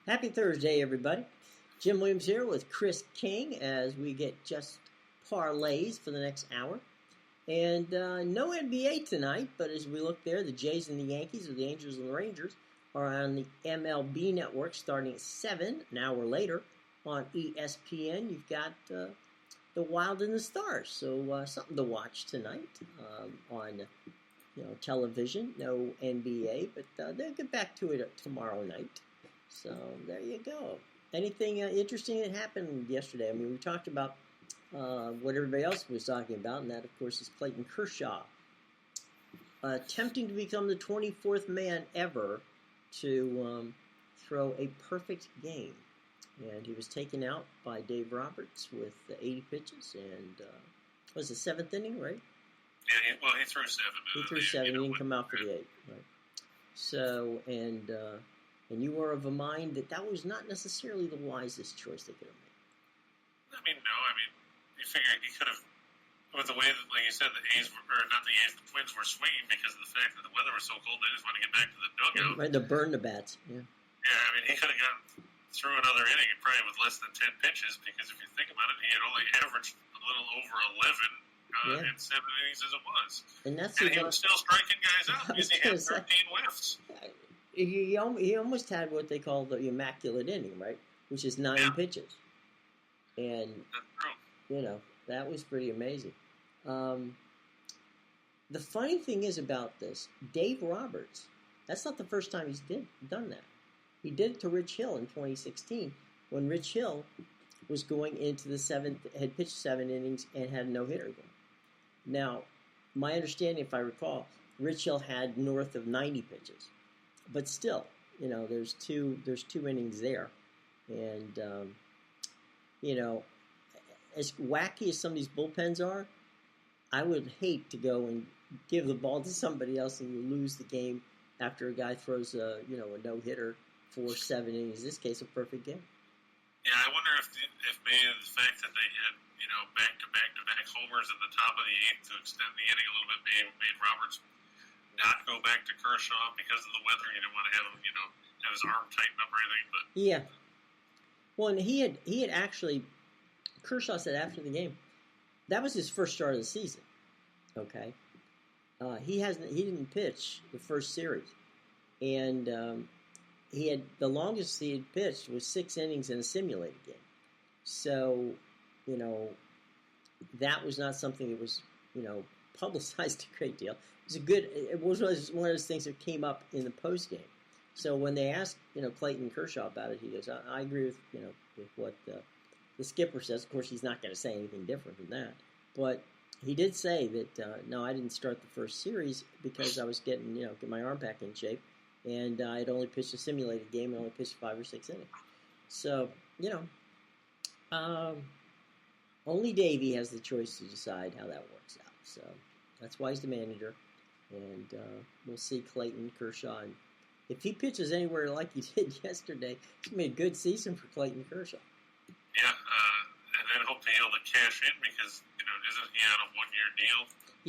Happy Thursday, everybody. Jim Williams here with Chris King as we get just parlays for the next hour. And no NBA tonight, but as we look there, the Jays and the Yankees, or the Angels and the Rangers, are on the MLB network starting at 7, an hour later. On ESPN, you've got the Wild and the Stars. So something to watch tonight on television. No NBA, but they'll get back to it tomorrow night. So there you go. Anything interesting that happened yesterday? I mean, we talked about what everybody else was talking about, and that, of course, is Clayton Kershaw attempting to become the 24th man ever to throw a perfect game. And he was taken out by Dave Roberts with 80 pitches, and was the 7th inning, right? Yeah, he threw 7. He threw 7. He didn't come out for the 8th, right? So, and you were of a mind that was not necessarily the wisest choice they could have made. I mean, no. I mean, you figure he could have, with the way that, like you said, the Twins were swinging because of the fact that the weather was so cold, they just want to get back to the dugout. Right, to burn the bats, yeah. Yeah, I mean, he could have gotten through another inning and probably with less than 10 pitches because if you think about it, he had only averaged a little over 11 in 7 innings as it was. And he was still striking guys out because he had 13 whiffs. He almost had what they call the immaculate inning, right? Which is 9 pitches. And, that was pretty amazing. The funny thing is about this, Dave Roberts, that's not the first time he's done that. He did it to Rich Hill in 2016 when Rich Hill was going into the 7th, had pitched 7 innings and had a no-hitter going. Now, my understanding, if I recall, Rich Hill had north of 90 pitches. But still, there's two innings there. And, as wacky as some of these bullpens are, I would hate to go and give the ball to somebody else and you lose the game after a guy throws a no-hitter for 7 innings. In this case, a perfect game. Yeah, I wonder if maybe the fact that they had, back-to-back homers at the top of the 8th to extend the inning a little bit made Roberts not go back to Kershaw because of the weather. You didn't want to have him, have his arm tightened up or anything. But yeah. Well, and he had actually, Kershaw said after the game, that was his first start of the season. Okay, he didn't pitch the first series, and the longest he had pitched was 6 innings in a simulated game. So, that was not something that was, publicized a great deal. It was one of those things that came up in the post game. So when they asked, Clayton Kershaw about it, he goes, I agree with, with what the skipper says. Of course, he's not going to say anything different than that. But he did say that, no, I didn't start the first series because I was getting my arm back in shape. And I had only pitched a simulated game and only pitched 5 or 6 innings. So, only Davey has the choice to decide how that works out. So that's why he's the manager. And we'll see Clayton Kershaw. And if he pitches anywhere like he did yesterday, it's going to be a good season for Clayton Kershaw. Yeah, and then hope to be able to cash in because, isn't he on a 1-year deal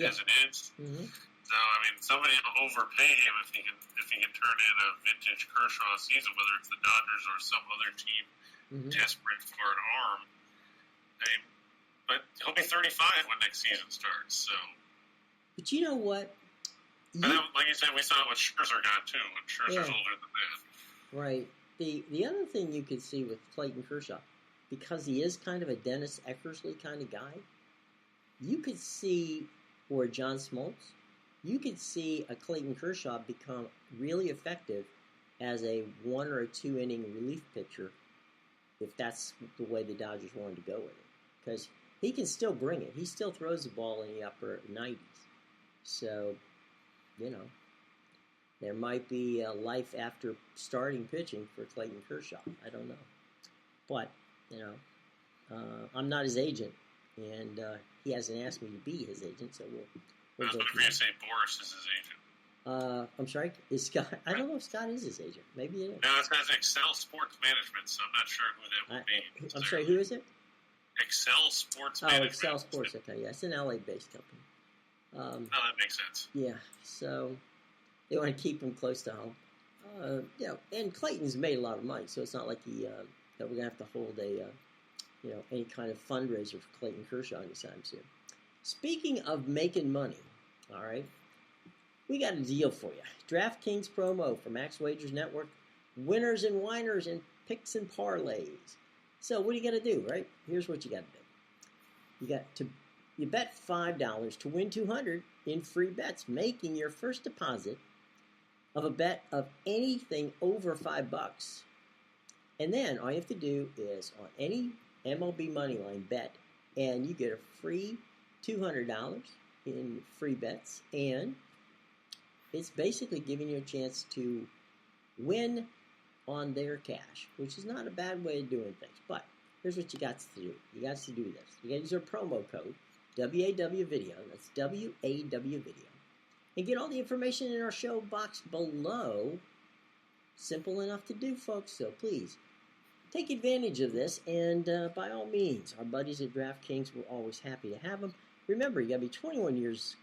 as it is? Mm-hmm. So, I mean, somebody will overpay him if he can turn in a vintage Kershaw season, whether it's the Dodgers or some other team desperate for an arm. I mean, but he'll be 35 when next season starts. So, but you know what? Like you said, we saw what Scherzer got too, and Scherzer's older than that. Right. The other thing you could see with Clayton Kershaw, because he is kind of a Dennis Eckersley kind of guy, you could see, or John Smoltz, you could see a Clayton Kershaw become really effective as a 1 or 2 inning relief pitcher if that's the way the Dodgers wanted to go with it. Because he can still bring it. He still throws the ball in the upper 90s. So, there might be a life after starting pitching for Clayton Kershaw. I don't know. But, I'm not his agent. And he hasn't asked me to be his agent, so we'll I was going to say Boris is his agent. I'm sorry, is Scott? I don't know if Scott is his agent. Maybe it is. No, it says Excel Sports Management, so I'm not sure who that would be. I'm sorry, who is it? Excel Sports Management. Oh, Excel Sports. Okay, yeah, it's an LA-based company. No, that makes sense. Yeah, so they want to keep him close to home. And Clayton's made a lot of money, so it's not like that we're gonna have to hold any kind of fundraiser for Clayton Kershaw anytime soon. Speaking of making money, all right, we got a deal for you. DraftKings promo for Max Wagers Network, winners and whiners and picks and parlays. So what do you got to do, right? Here's what you got to do. You bet $5 to win $200 in free bets, making your first deposit of a bet of anything over $5. And then all you have to do is on any MLB Moneyline bet, and you get a free $200 in free bets, and it's basically giving you a chance to win on their cash, which is not a bad way of doing things. But here's what you got to do. You got to do this. You got to use our promo code, WAW Video. That's WAW Video. And get all the information in our show box below. Simple enough to do, folks. So please, take advantage of this. And by all means, our buddies at DraftKings, we're always happy to have them. Remember, you got to be 21 years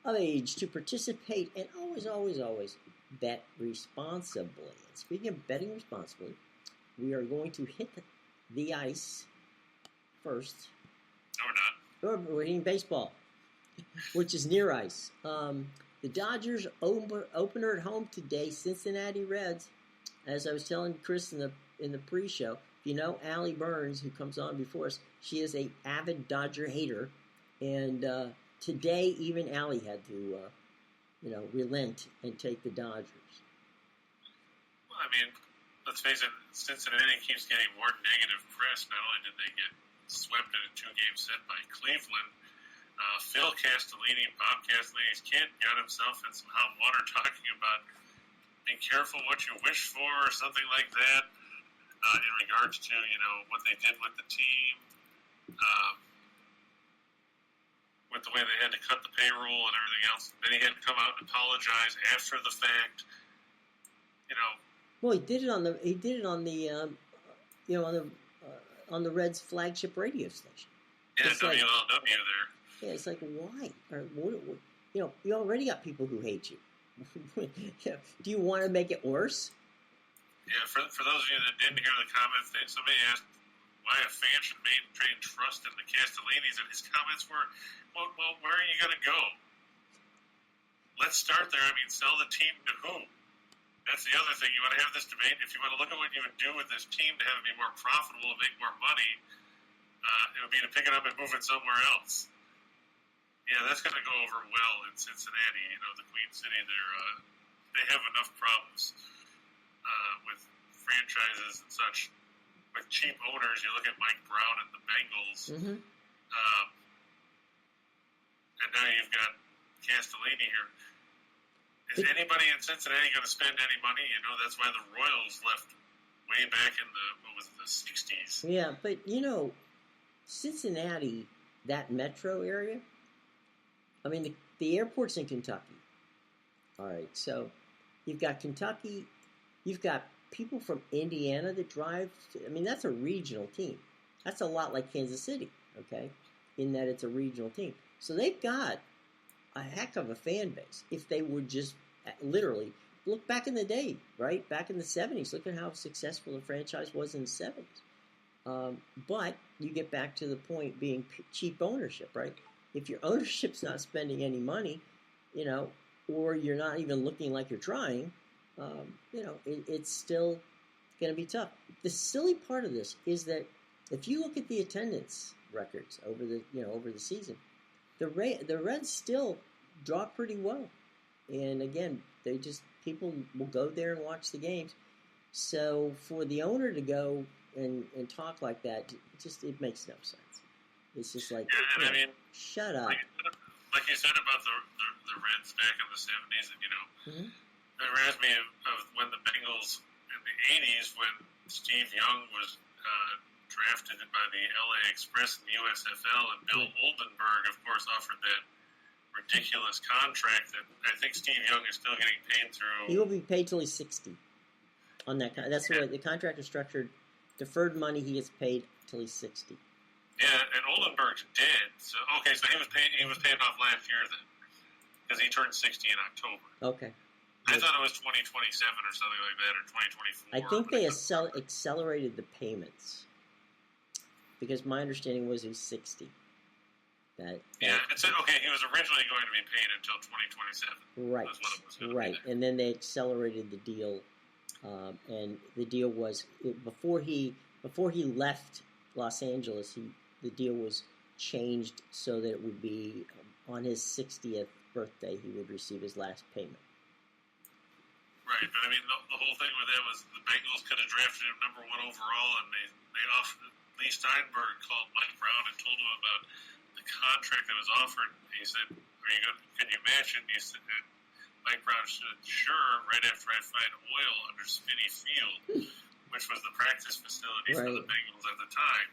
of age to participate. And always, always, always bet responsibly. And speaking of betting responsibly, we are going to hit the ice first. No, we're not. We're hitting baseball, which is near ice. The Dodgers opener at home today, Cincinnati Reds. As I was telling Chris in the pre-show, you know Allie Burns, who comes on before us, she is an avid Dodger hater, and today even Allie had to relent and take the Dodgers. Well, I mean, let's face it, Cincinnati keeps getting more negative press. Not only did they get swept in a 2-game set by Cleveland, Phil Castellini and Bob Castellini's kid got himself in some hot water talking about being careful what you wish for or something like that in regards to, what they did with the team, with the way they had to cut the payroll and everything else. Then he had to come out and apologize after the fact. Well, he did it on the Reds flagship radio station. Yeah, it's WLW there. Yeah, it's like, why? Or you already got people who hate you. Do you want to make it worse? Yeah, for those of you that didn't hear the comments, somebody asked why a fan should maintain trust in the Castellinis, and his comments were, well, where are you going to go? Let's start there. I mean, sell the team to who? That's the other thing. You want to have this debate. If you want to look at what you would do with this team to have it be more profitable and make more money, it would be to pick it up and move it somewhere else. Yeah, that's going to go over well in Cincinnati. The Queen City there, they have enough problems with franchises and such. With cheap owners, you look at Mike Brown and the Bengals, and now you've got Castellini here. Is anybody in Cincinnati going to spend any money? That's why the Royals left way back in the 60s. Yeah, but Cincinnati, that metro area, I mean, the airport's in Kentucky. All right, so you've got Kentucky, you've got people from Indiana that drive. That's a regional team. That's a lot like Kansas City, okay, in that it's a regional team. So they've got a heck of a fan base. If they would just literally look back in the day, right? Back in the 70s, look at how successful the franchise was in the 70s. But you get back to the point being cheap ownership, right? If your ownership's not spending any money, or you're not even looking like you're trying, it's still going to be tough. The silly part of this is that if you look at the attendance records over the season, the Reds still draw pretty well, and again, people will go there and watch the games. So for the owner to go and talk like that, it makes no sense. It's just like, shut up. Like you said about the Reds back in the 70s, and it reminds me of when the Bengals in the 80s, when Steve Young was drafted by the LA Express in the USFL, and Bill Oldenburg, of course, offered that ridiculous contract that I think Steve Young is still getting paid through. He will be paid till he's 60 on that. That's the way the contract is structured. Deferred money, he gets paid till he's 60. Yeah, and Oldenburg's dead. So he was paying off last year then, because he turned 60 in October. Okay. I thought it was 2027 or something like that, or 2024. I think they accelerated the payments because my understanding was he's 60. Okay. He was originally going to be paid until 2027. Right. That's what it was right, and then they accelerated the deal, and the deal was before he left Los Angeles. The deal was changed so that it would be on his 60th birthday he would receive his last payment. Right, but I mean the whole thing with that was the Bengals could have drafted him number 1 overall, and they offered. Lee Steinberg called Mike Brown and told him about the contract that was offered. He said, "Can you match it?" And he said, Mike Brown said, "Sure." Right after I find oil under Spinney Field, which was the practice facility for the Bengals at the time.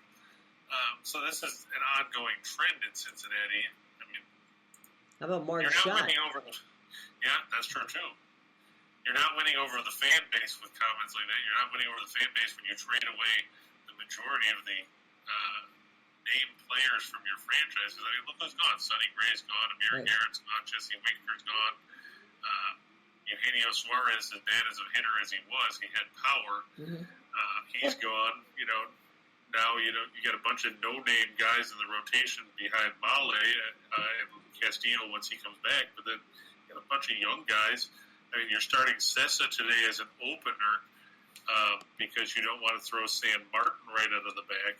So this is an ongoing trend in Cincinnati. I mean, how about Mark Schott? Schott? Yeah, that's true too. You're not winning over the fan base with comments like that. You're not winning over the fan base when you trade away the majority of the named players from your franchise. I mean, look who's gone. Sonny Gray's gone. Amir Garrett's gone. Jesse Winker's gone. Eugenio Suarez, as bad as a hitter as he was, he had power. Mm-hmm. He's gone. Now you got a bunch of no-name guys in the rotation behind Male and Castillo once he comes back. But then you got a bunch of young guys. I mean, you're starting Sessa today as an opener because you don't want to throw Sam Martin right under the back.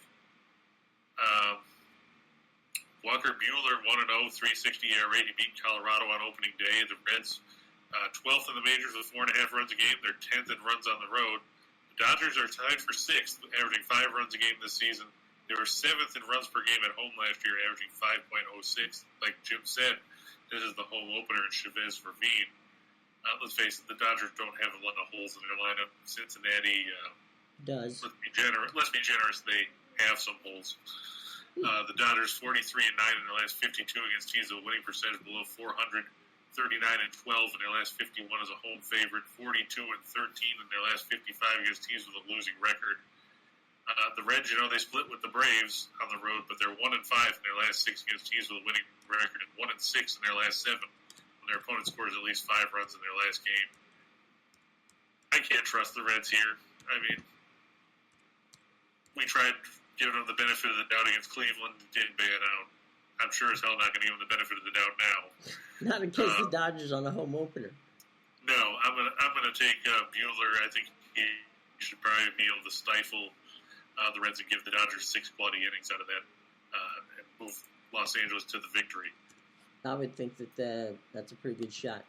Walker Buehler, 1-0, 360 ERA. He beat Colorado on opening day. The Reds, 12th in the majors with 4.5 runs a game. They're 10th in runs on the road. The Dodgers are tied for 6th, averaging 5 runs a game this season. They were 7th in runs per game at home last year, averaging 5.06. Like Jim said, this is the home opener in Chavez Ravine. Let's face it, the Dodgers don't have a lot of holes in their lineup. Cincinnati does. Let's be generous. They have some holes. The Dodgers 43-9 in their last 52 against teams with a winning percentage below 400. 39-12 in their last 51 as a home favorite. 42-13 in their last 55 against teams with a losing record. The Reds, they split with the Braves on the road, but they're 1-5 in their last 6 against teams with a winning record, and 1-6 in their last 7. Their opponent scores at least 5 runs in their last game. I can't trust the Reds here. I mean, we tried giving them the benefit of the doubt against Cleveland. Didn't ban out. I'm sure as hell not going to give them the benefit of the doubt now. Not in case the Dodgers on the home opener. No, I'm gonna take Buehler. I think he should probably be able to stifle the Reds and give the Dodgers 6 quality innings out of that and move Los Angeles to the victory. I would think that that's a pretty good shot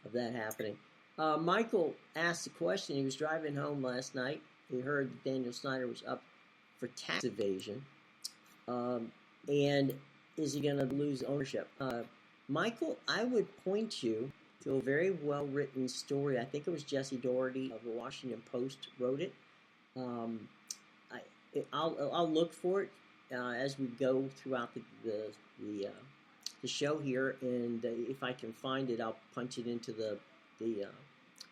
of that happening. Michael asked a question. He was driving home last night. He heard that Daniel Snyder was up for tax evasion. And is he going to lose ownership? Michael, I would point you to a very well-written story. I think it was Jesse Doherty of the Washington Post wrote it. I'll look for it as we go throughout the show here, and if I can find it, I'll punch it into the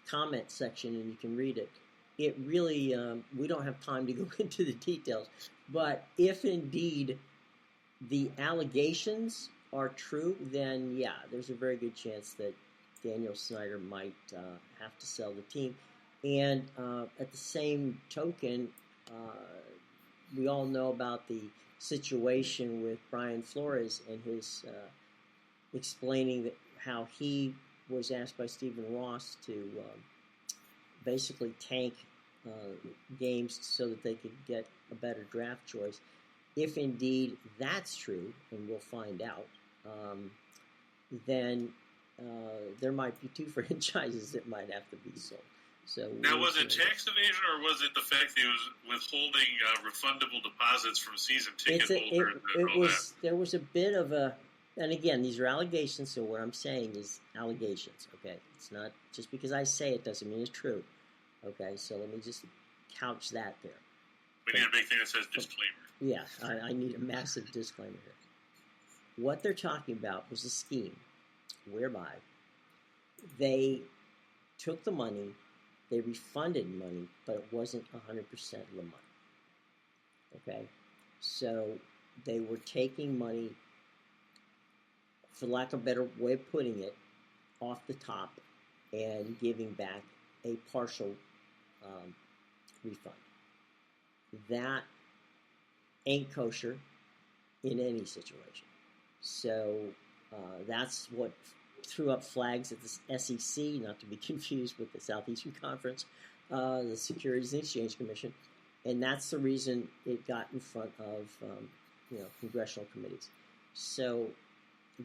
comment section, and you can read it. It really, we don't have time to go into the details, but if indeed the allegations are true, then yeah, there's a very good chance that Daniel Snyder might have to sell the team. And at the same token, we all know about the situation with Brian Flores and his explaining that how he was asked by Stephen Ross to basically tank games so that they could get a better draft choice. If indeed that's true, and we'll find out, then there might be 2 franchises that might have to be sold. So now, was it tax evasion, or was it the fact that he was withholding refundable deposits from season ticket holders? There was a bit of a, and again, these are allegations. So what I'm saying is allegations. Okay, it's not just because I say it doesn't mean it's true. Okay, so let me just couch that there. We need a big thing that says disclaimer. Yeah, I need a massive disclaimer here. What they're talking about was a scheme whereby they took the money, they refunded money, but it wasn't 100% of the money. Okay? So they were taking money, for lack of a better way of putting it, off the top and giving back a partial refund. That ain't kosher in any situation. So that's what threw up flags at the SEC, not to be confused with the Southeastern Conference, the Securities and Exchange Commission, and that's the reason it got in front of congressional committees. So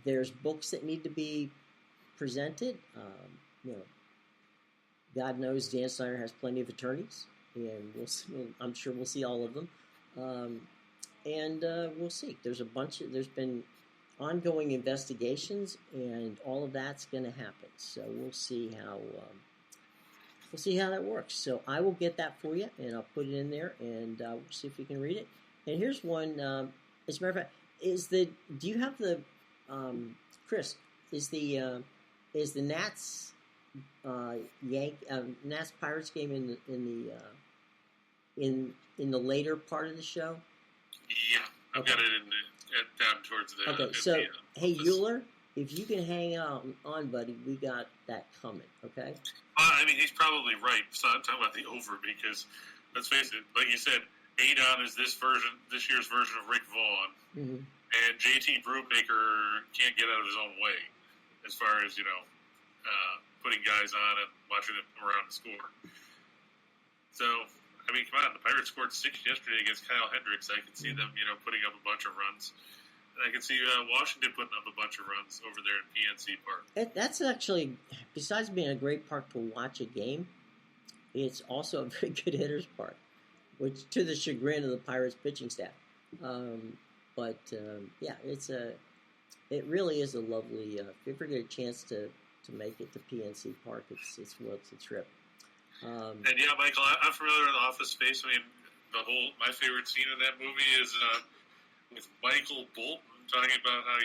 there's books that need to be presented. God knows Dan Snyder has plenty of attorneys, and I'm sure we'll see all of them. And we'll see. There's been ongoing investigations, and all of that's going to happen. So we'll see how that works. So I will get that for you, and I'll put it in there, and we'll see if you can read it. And here's one. As a matter of fact, do you have the Chris? Is the Nats Nats Pirates game in the later part of the show? Yeah, I've got it down towards the. Okay, so hey Euler, if you can hang out on, buddy, we got that coming. Okay. I mean, he's probably right. So I'm talking about the over because, let's face it, like you said, Adon is this year's version of Rick Vaughn, and JT Brubaker can't get out of his own way as far as putting guys on and watching them around the score. So, I mean, come on, the Pirates scored 6 yesterday against Kyle Hendricks. I can see them, putting up a bunch of runs. And I can see Washington putting up a bunch of runs over there in PNC Park. That's actually, besides being a great park to watch a game, it's also a very good hitter's park, which to the chagrin of the Pirates pitching staff. It really is a lovely. If you ever get a chance to make it to PNC Park, it's a trip. And yeah, Michael, I'm familiar with Office Space. I mean, my favorite scene in that movie is with Michael Bolton talking about how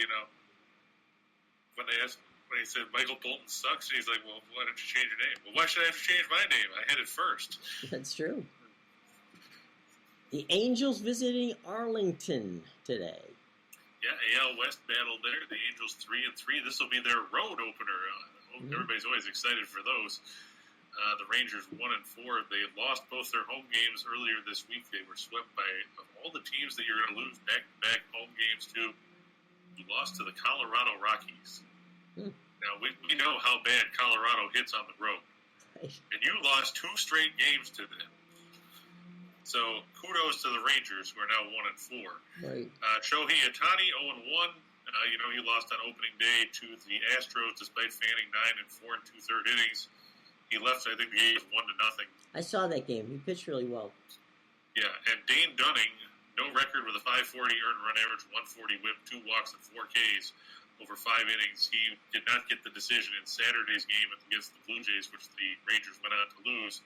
when he said Michael Bolton sucks, and he's like, well, why don't you change your name? Well, why should I have to change my name? I had it first. That's true. The Angels visiting Arlington today. Yeah, AL West battle there. The Angels 3-3. This will be their road opener. Everybody's always excited for those. The Rangers 1-4. They lost both their home games earlier this week. They were swept by, of all the teams that you're going to lose back-to-back home games to, you lost to the Colorado Rockies. Now, we know how bad Colorado hits on the road. Right. And you lost 2 straight games to them. So, kudos to the Rangers, who are now 1-4. Right. Shohei Ohtani 0-1. He lost on opening day to the Astros despite fanning 9 4 2/3 innings. He left, I think, the game 1-0. I saw that game. He pitched really well. Yeah, and Dane Dunning, no record with a 540 earned run average, 140 whip, 2 walks, and 4 Ks over 5 innings. He did not get the decision in Saturday's game against the Blue Jays, which the Rangers went on to lose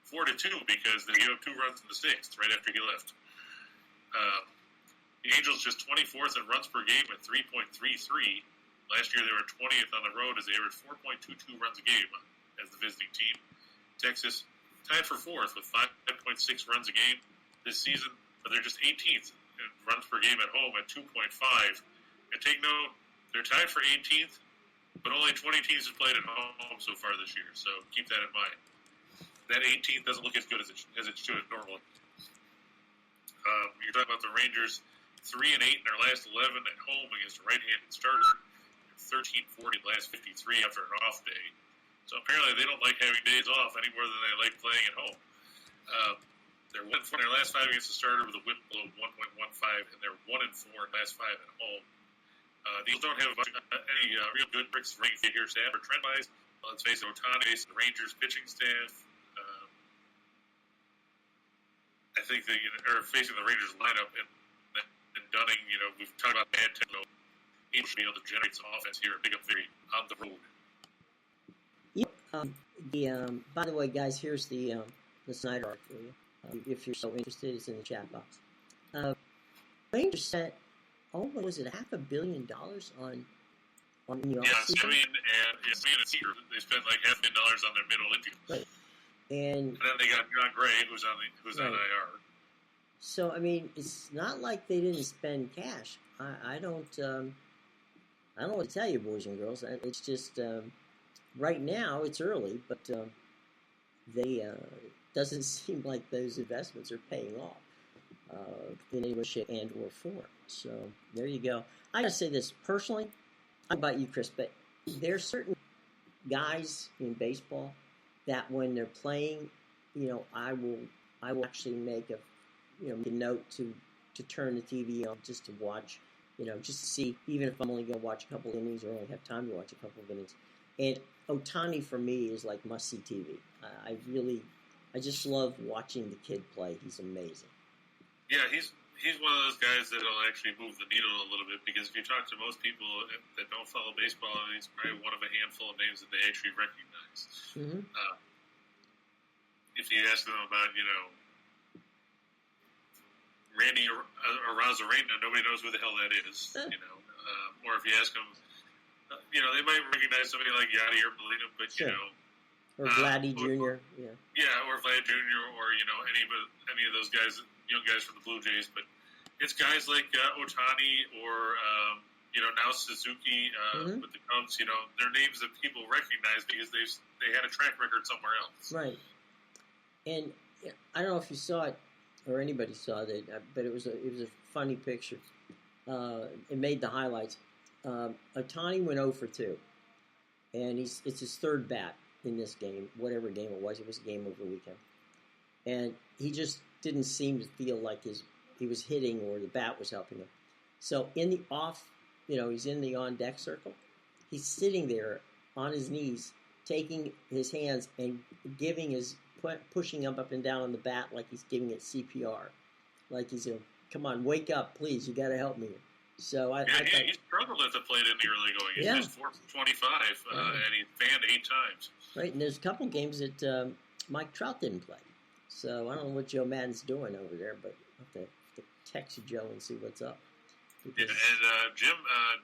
4-2 because they gave up 2 runs in the 6th right after he left. The Angels just 24th in runs per game at 3.33. Last year they were 20th on the road as they averaged 4.22 runs a game as the visiting team. Texas tied for 4th with 5.6 runs a game this season, but they're just 18th in runs per game at home at 2.5. And take note, they're tied for 18th, but only 20 teams have played at home so far this year, so keep that in mind. That 18th doesn't look as good as it should normally. You're talking about the Rangers 3-8 in their last 11 at home against a right-handed starter, and 13-40 last 53 after an off day. So apparently they don't like having days off any more than they like playing at home. They're 1-4 in their last 5 against the starter with a whip below 1.15, and they're 1-4 in last 5 at home. The Eagles don't have any real good bricks for here staff or trend-wise. Let's face it, Ohtani faced the Rangers pitching staff. I think they are facing the Rangers lineup, and Dunning, we've talked about bad tempo. He should be able to generate some offense here and pick up very on the road. Yeah. By the way, guys, here's the Snyder art for you. If you're so interested, it's in the chat box. Rangers spent, what was it, $500 million on the offseason? Yes, I mean, they spent like $500 million on their middle infield. Right. And then they got John Gray, who's on IR. So I mean, it's not like they didn't spend cash. I don't know what to tell you, boys and girls. It's just right now it's early, but they doesn't seem like those investments are paying off in any way, shape, and or form. So there you go. I gotta say this personally. I don't know about you, Chris, but there's certain guys in baseball that when they're playing, I will actually make a note to turn the TV on just to watch, just to see, even if I'm only going to watch a couple of innings or only have time to watch a couple of innings. And Ohtani for me is like must see TV. I just love watching the kid play. He's amazing. Yeah, he's one of those guys that'll actually move the needle a little bit, because if you talk to most people that don't follow baseball, he's probably one of a handful of names that they actually recognize. Mm-hmm. If you ask them about, Randy Arozarena, nobody knows who the hell that is, or if you ask them, they might recognize somebody like Yadier Molina, but, sure. Or Vladdy Jr., yeah. Yeah, or Vlad Jr., or, any of those guys, young guys from the Blue Jays, but it's guys like Ohtani or, now Suzuki with the Cubs, they're names that people recognize because they had a track record somewhere else. Right. And I don't know if you saw it or anybody saw it, but it was a funny picture. It made the highlights. Ohtani went 0 for 2, and it's his third bat in this game, whatever game it was. It was a game over the weekend, and he just didn't seem to feel like he was hitting or the bat was helping him. So in the off, he's in the on deck circle. He's sitting there on his knees, taking his hands and pushing up and down on the bat like he's giving it CPR, like he's come on, wake up, please, you got to help me. So he struggled at the plate in the early going. He missed 4 for 25, and he fanned 8 times. Right, and there's a couple games that Mike Trout didn't play. So I don't know what Joe Madden's doing over there, but I'll have to text Joe and see what's up. Yeah, and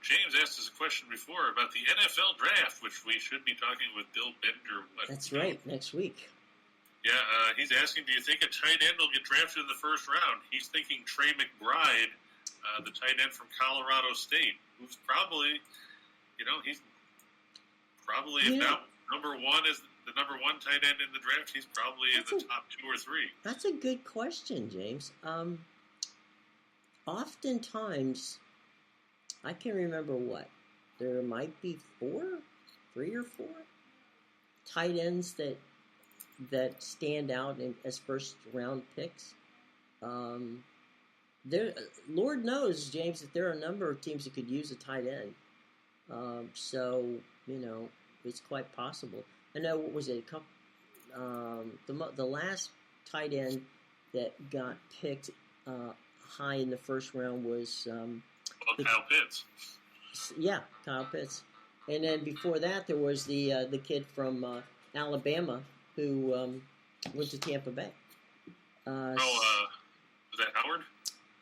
James asked us a question before about the NFL draft, which we should be talking with Bill Bender. That's right, next week. Yeah, he's asking, do you think a tight end will get drafted in the first round? He's thinking Trey McBride, the tight end from Colorado State, who's probably, he's probably if not number one is the number one tight end in the draft. He's probably in the top 2 or 3. That's a good question, James. Oftentimes, I can remember there might be 3 or 4 tight ends that stand out as first round picks. Lord knows, James, that there are a number of teams that could use a tight end. So it's quite possible. I know, what was it? The last tight end that got picked high in the first round was Kyle Pitts. Yeah, Kyle Pitts. And then before that, there was the kid from Alabama who went to Tampa Bay. Was that Howard?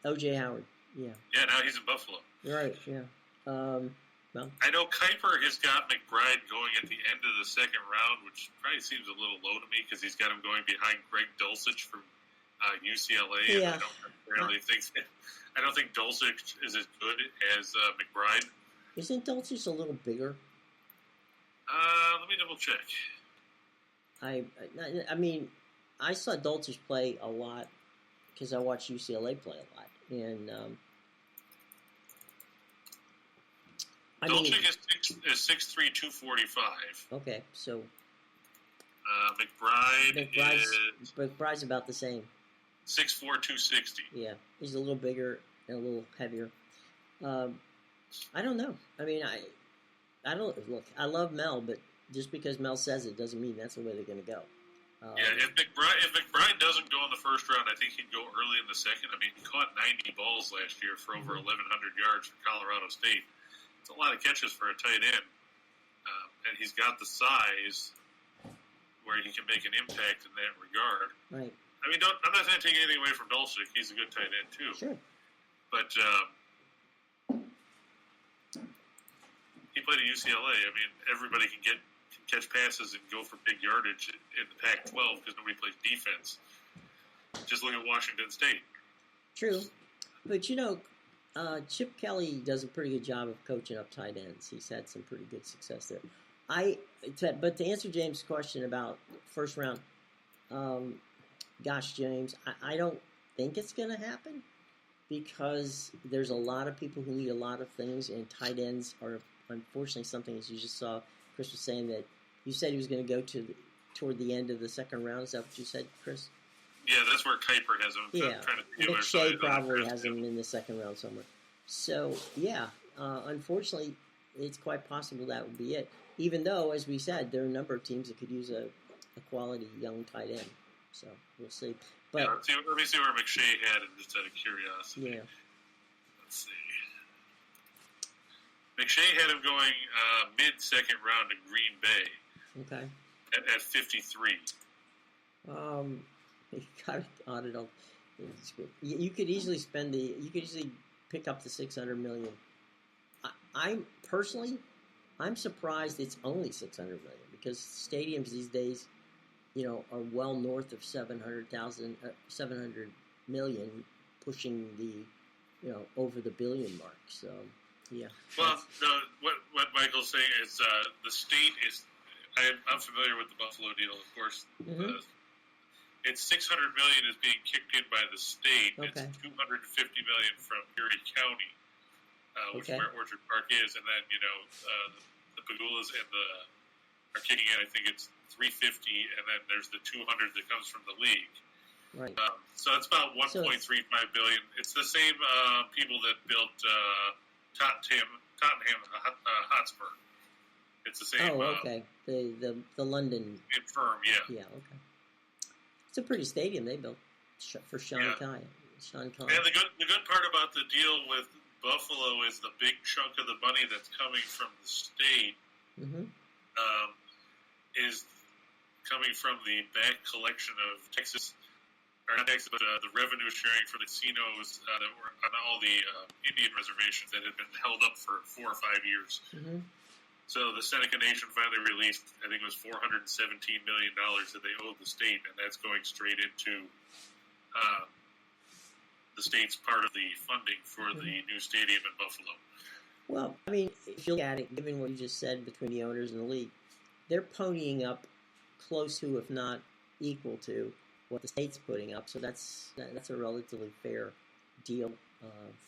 O.J. Howard, yeah. Yeah, now he's in Buffalo. Right, yeah. I know Kuiper has got McBride going at the end of the second round, which probably seems a little low to me because he's got him going behind Greg Dulcich from UCLA. Yeah. And I don't think Dulcich is as good as McBride. Isn't Dulcich a little bigger? Let me double check. I mean, I saw Dulcich play a lot because I watched UCLA play a lot, and Dulcich is 6'3", 245. Okay, so McBride's about the same. 6'4", 260. Yeah, he's a little bigger and a little heavier. I don't know. I mean, I don't look. I love Mel, but just because Mel says it doesn't mean that's the way they're going to go. If McBride doesn't go in the first round, I think he'd go early in the second. I mean, he caught 90 balls last year for over 1,100 yards for Colorado State. It's a lot of catches for a tight end, and he's got the size where he can make an impact in that regard. Right. I mean, I'm not going to take anything away from Dulcich. He's a good tight end too. Sure. But he played at UCLA. I mean, everybody can catch passes and go for big yardage in the Pac-12 because nobody plays defense. Just look at Washington State. True. But, Chip Kelly does a pretty good job of coaching up tight ends. He's had some pretty good success there. But to answer James' question about first round, gosh, James, I don't think it's going to happen because there's a lot of people who need a lot of things, and tight ends are unfortunately something, as you just saw. Chris was saying that you said he was going to go toward the end of the second round. Is that what you said, Chris? Yeah, that's where Kuiper has him. Yeah, McShay probably has him in the second round somewhere. So, yeah, unfortunately, it's quite possible that would be it. Even though, as we said, there are a number of teams that could use a quality young tight end. So, we'll see. But yeah, let me see where McShay had him, just out of curiosity. Yeah. Let's see. McShay had him going mid-second round in Green Bay. Okay. At 53. You got it on it all. You could easily pick up the $600 million. I'm surprised it's only $600 million because stadiums these days, are well north of 700 million, pushing the, over the billion mark. So, yeah. Well, what Michael's saying is the state is. I'm familiar with the Buffalo deal, of course. Mm-hmm. It's $600 million is being kicked in by the state. Okay. It's $250 million from Erie County, which is where Orchard Park is, and then the Pagulas and are kicking in. I think it's $350, and then there's the $200 that comes from the league. Right. So it's about $1.35 billion. It's the same people that built Tottenham Hotspur. It's the same. Oh, okay. The London firm, yeah. Yeah, okay. It's a pretty stadium they built for Sean Kine. And the good part about the deal with Buffalo is the big chunk of the money that's coming from the state is coming from the back collection of Texas, or not Texas, but the revenue sharing for the casinos that were on all the Indian reservations that had been held up for 4 or 5 years. Mm-hmm. So the Seneca Nation finally released, I think it was $417 million that they owed the state, and that's going straight into the state's part of the funding for the new stadium in Buffalo. Well, I mean, if you look at it, given what you just said between the owners and the league, they're ponying up close to, if not equal to, what the state's putting up. So that's a relatively fair deal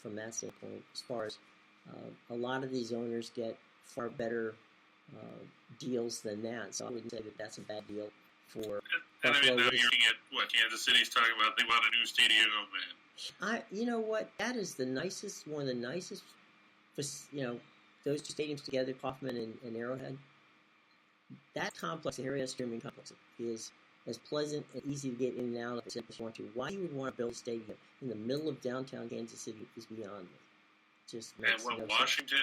from that standpoint. As far as a lot of these owners get far better deals than that, so I wouldn't say that that's a bad deal for. And I mean, now you're looking at what Kansas City's talking about. They want a new stadium, man. You know what? That is one of the nicest. Those two stadiums together, Kauffman and Arrowhead. That complex, the Harry S. Truman complex, is as pleasant and easy to get in and out of as you want to. Why you would want to build a stadium in the middle of downtown Kansas City is beyond me. Just makes no sense. Washington,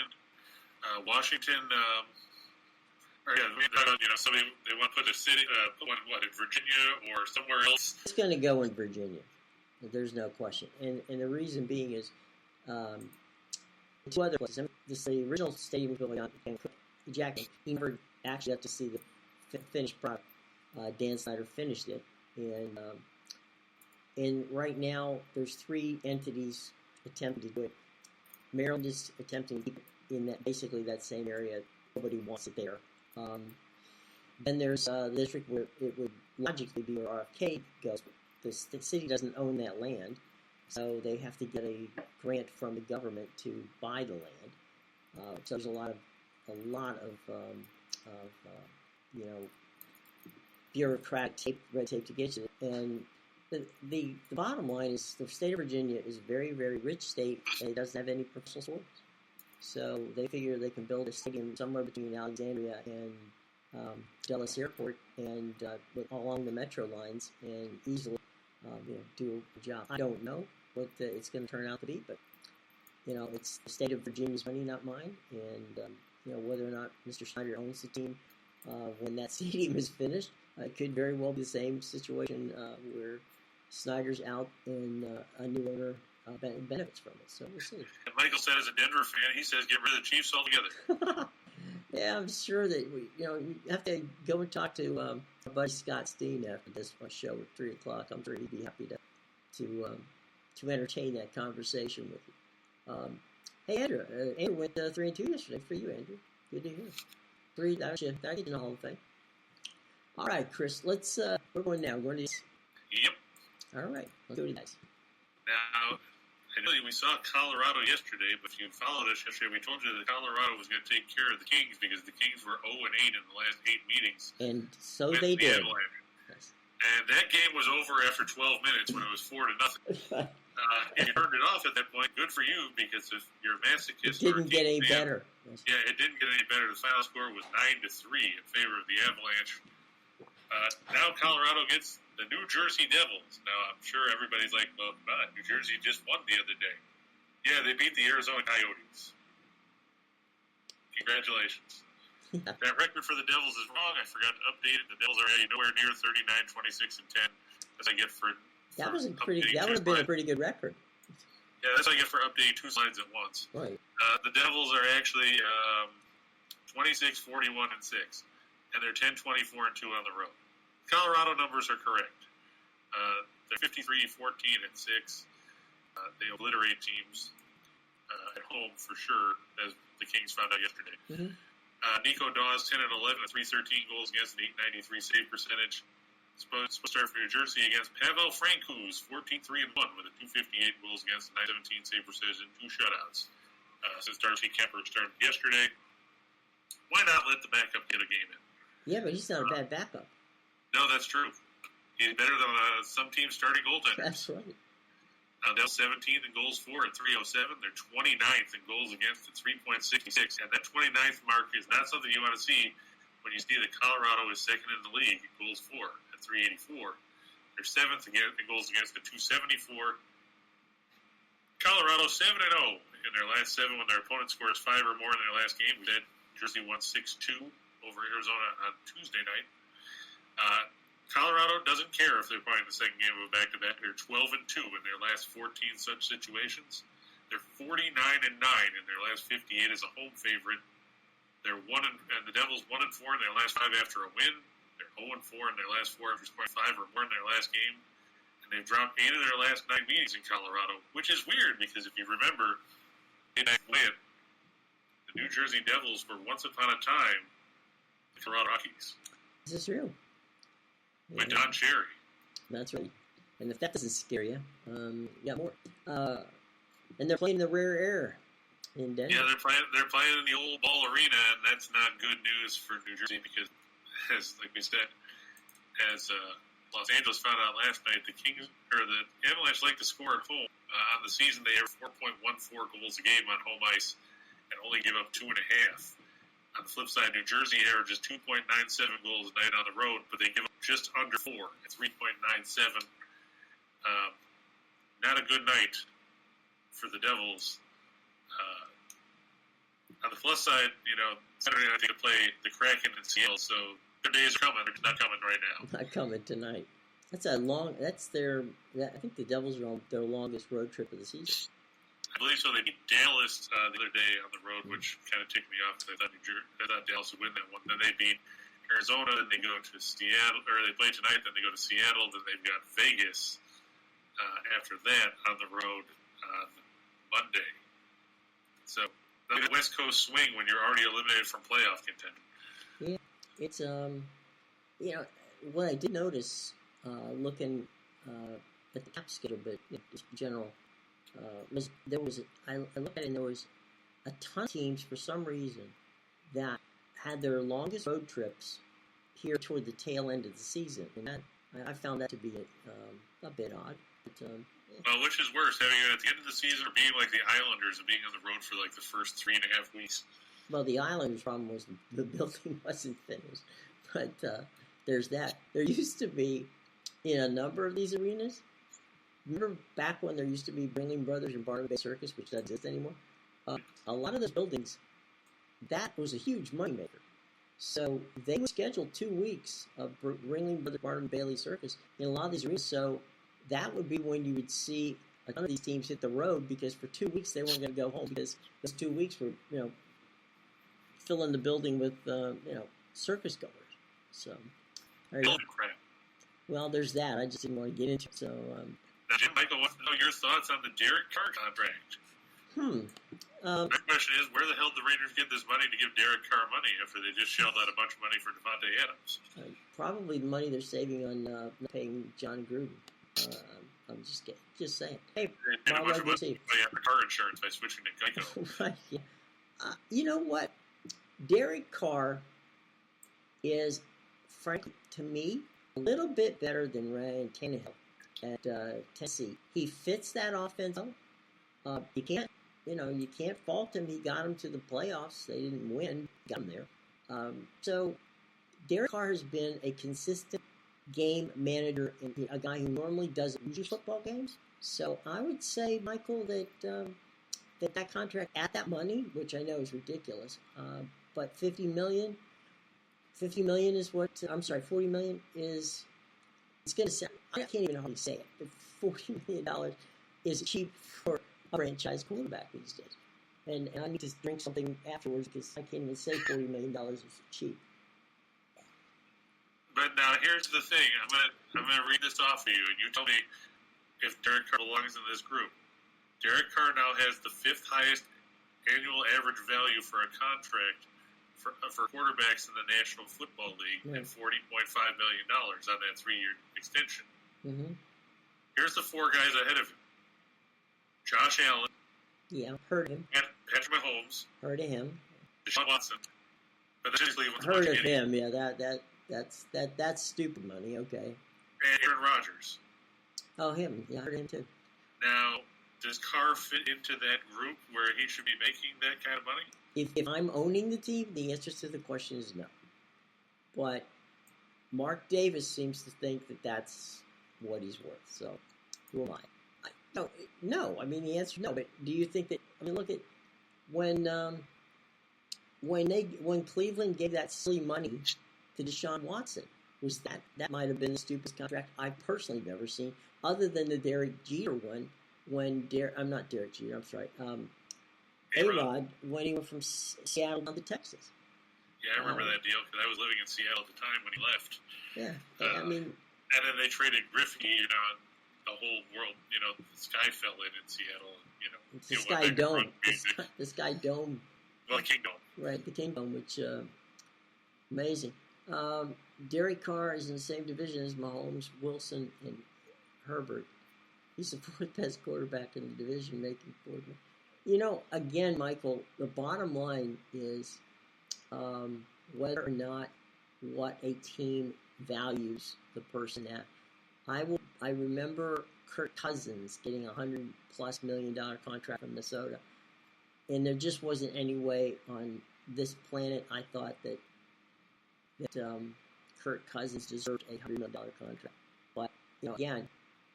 somebody they want to put a city, one in Virginia or somewhere else. It's going to go in Virginia. There's no question, and the reason being is two other places. The original stadium was built on Jackson. He never actually got to see the finished product. Dan Snyder finished it, and right now there's 3 entities attempting to do it. Maryland is attempting to keep it in basically that same area. Nobody wants it there. Then there's the district where it would logically be where RFK goes. The city doesn't own that land, so they have to get a grant from the government to buy the land. So there's a lot of bureaucratic red tape to get you there. And the bottom line is the state of Virginia is a very, very rich state, and it doesn't have any professional sports. So they figure they can build a stadium somewhere between Alexandria and Dulles Airport and along the metro lines and easily do a job. I don't know what it's going to turn out to be, but it's the state of Virginia's money, not mine. And whether or not Mr. Snyder owns the team when that stadium is finished, it could very well be the same situation where Snyder's out and a new owner benefits from it. So we'll see. And Michael said, as a Denver fan, he says get rid of the Chiefs altogether. Yeah, I'm sure that you have to go and talk to our buddy Scott Steen after this show at 3:00. I'm sure he'd be happy to entertain that conversation with you. Hey, Andrew. Andrew went 3-2 yesterday. For you, Andrew. Good to hear. 3, that get you in the Hall of Fame. All right, Chris, let's, we're going now. We're going to these. Yep. All right, let's go to these. Now, we saw Colorado yesterday, but if you followed us yesterday, we told you that Colorado was going to take care of the Kings because the Kings were 0-8 in the last 8 meetings. And so they did. Yes. And that game was over after 12 minutes when it was 4-0. If you turned it off at that point, good for you, because if you're a masochist, it didn't get any better. Yeah, it didn't get any better. The final score was 9-3 in favor of the Avalanche. Now Colorado gets the New Jersey Devils. Now, I'm sure everybody's like, well, New Jersey just won the other day. Yeah, they beat the Arizona Coyotes. Congratulations. That record for the Devils is wrong. I forgot to update it. The Devils are nowhere near 39, 26, and 10 as I get for that would have been a pretty good record. Yeah, that's what I get for updating 2 slides at once. Right. The Devils are actually 26, 41, and 6. And they're 10, 24, and 2 on the road. Colorado numbers are correct. They're 53, 14, and 6. They obliterate teams at home for sure, as the Kings found out yesterday. Mm-hmm. Nico Dawes, 10 and 11, with 313 goals against, an 893 save percentage. Supposed to start for New Jersey against Pavel Francouz, 14-3-1 with a 258 goals against, a 917 save percentage, and 2 shutouts. Since Darcy Kemper started yesterday, why not let the backup get a game in? Yeah, but he's not a bad backup. No, that's true. He's better than some teams starting goaltenders. That's right. They're 17th in goals for at 307. They're 29th in goals against at 3.66. And that 29th mark is not something you want to see when you see that Colorado is second in the league in goals for at 384. They're 7th in goals against at 274. Colorado 7-0 in their last 7 when their opponent scores 5 or more in their last game. We did. Jersey won 6-2 over Arizona on Tuesday night. Colorado doesn't care if they're playing the second game of a back-to-back. They're 12-2 in their last 14 such situations. They're 49-9 in their last 58 as a home favorite. They're and the Devils 1-4 in their last 5 after a win. They're 0-4 in their last 4 after scoring 5 or more in their last game. And they've dropped 8 of their last 9 meetings in Colorado, which is weird because if you remember, they win. The New Jersey Devils were once upon a time the Colorado Rockies. This is true. With Don Cherry. That's right. And if that doesn't scare you, you got more. And they're playing the rare air in Denver. Yeah, they're playing in the old ball arena, and that's not good news for New Jersey because, like we said, as Los Angeles found out last night, the Avalanche like to score at home. On the season, they have 4.14 goals a game on home ice and only give up 2.5. On the flip side, New Jersey averages 2.97 goals a night on the road, but they give up just under 4 at 3.97. Not a good night for the Devils. On the plus side, Saturday night they play the Kraken in Seattle, so their days are coming. They're not coming right now. Not coming tonight. I think the Devils are on their longest road trip of the season. I believe so. They beat Dallas the other day on the road, which kind of ticked me off because I thought Dallas would win that one. Then they beat Arizona, then they go to Seattle, or they play tonight, then they go to Seattle, then they've got Vegas after that on the road on Monday. So the West Coast swing when you're already eliminated from playoff contention. Yeah, it's what I did notice looking at the cap schedule, but just in general. I looked at it and there was a ton of teams for some reason that had their longest road trips here toward the tail end of the season, and I found that to be a bit odd. But, well, which is worse, having it at the end of the season or being like the Islanders and being on the road for like the first 3.5 weeks? Well, the Islanders' problem was the building wasn't finished, but there's that. There used to be in a number of these arenas. Remember back when there used to be Ringling Brothers and Barnum Bay Circus, which doesn't exist anymore? A lot of those buildings, that was a huge moneymaker. So they would schedule 2 weeks of Ringling Brothers, Barnum Bailey Circus in a lot of these arenas. So that would be when you would see a ton of these teams hit the road because for 2 weeks they weren't going to go home because those 2 weeks were, filling the building with, circus goers. So, well, there's that. I just didn't want to get into it. So, now, Jim Michael wants to know your thoughts on the Derek Carr contract. My question is, where the hell did the Rangers get this money to give Derek Carr money after they just shelled out a bunch of money for Devontae Adams? Probably the money they're saving on paying John Gruden. I'm just saying. Hey, they did a bunch of money after car insurance by switching to Geico. Right, yeah. You know what? Derek Carr is, frankly, to me, a little bit better than Ryan Tannehill at Tennessee. He fits that offense. You can't fault him. He got them to the playoffs. They didn't win. Got them there. So Derek Carr has been a consistent game manager and a guy who normally doesn't lose football games. So I would say, Michael, that that contract at that money, which I know is ridiculous, but $50 million is what, I'm sorry, $40 million is, it's going to sound, I can't even hardly say it, but $40 million is cheap for a franchise quarterback these days. And I need to drink something afterwards because I can't even say $40 million is cheap. But now here's the thing. I'm gonna read this off of you, and you tell me if Derek Carr belongs in this group. Derek Carr now has the 5th highest annual average value for a contract for quarterbacks in the National Football League at $40.5 million on that 3-year extension. Mm-hmm. Here's the 4 guys ahead of him. Josh Allen. Yeah, heard of him. Patrick Mahomes. Heard of him. Deshaun Watson. But heard of him, yeah, that's stupid money, okay. And Aaron Rodgers. Oh, him. Yeah, I heard of him too. Now, does Carr fit into that group where he should be making that kind of money? If I'm owning the team, the answer to the question is no. But Mark Davis seems to think that that's what he's worth. So, who am I? No. I mean, the answer is no. But do you think that? I mean, look at when Cleveland gave that silly money to Deshaun Watson. Was that might have been the stupidest contract I've personally ever seen, other than the Derek Jeter one. I'm not Derek Jeter. I'm sorry. A-Rod when he went from Seattle down to Texas. Yeah, I remember that deal because I was living in Seattle at the time when he left. Yeah, I mean. And then they traded Griffey, the whole world, the sky fell in Seattle. It's the Sky Dome. The Sky Dome. Well, the King Dome. Right, the King Dome, which, amazing. Derek Carr is in the same division as Mahomes, Wilson, and Herbert. He's the 4th best quarterback in the division, making $4 million. Again, Michael, the bottom line is whether or not what a team values the person at. I remember Kirk Cousins getting $100+ million contract from Minnesota, and there just wasn't any way on this planet I thought that Kirk Cousins deserved a $100 million contract. But again,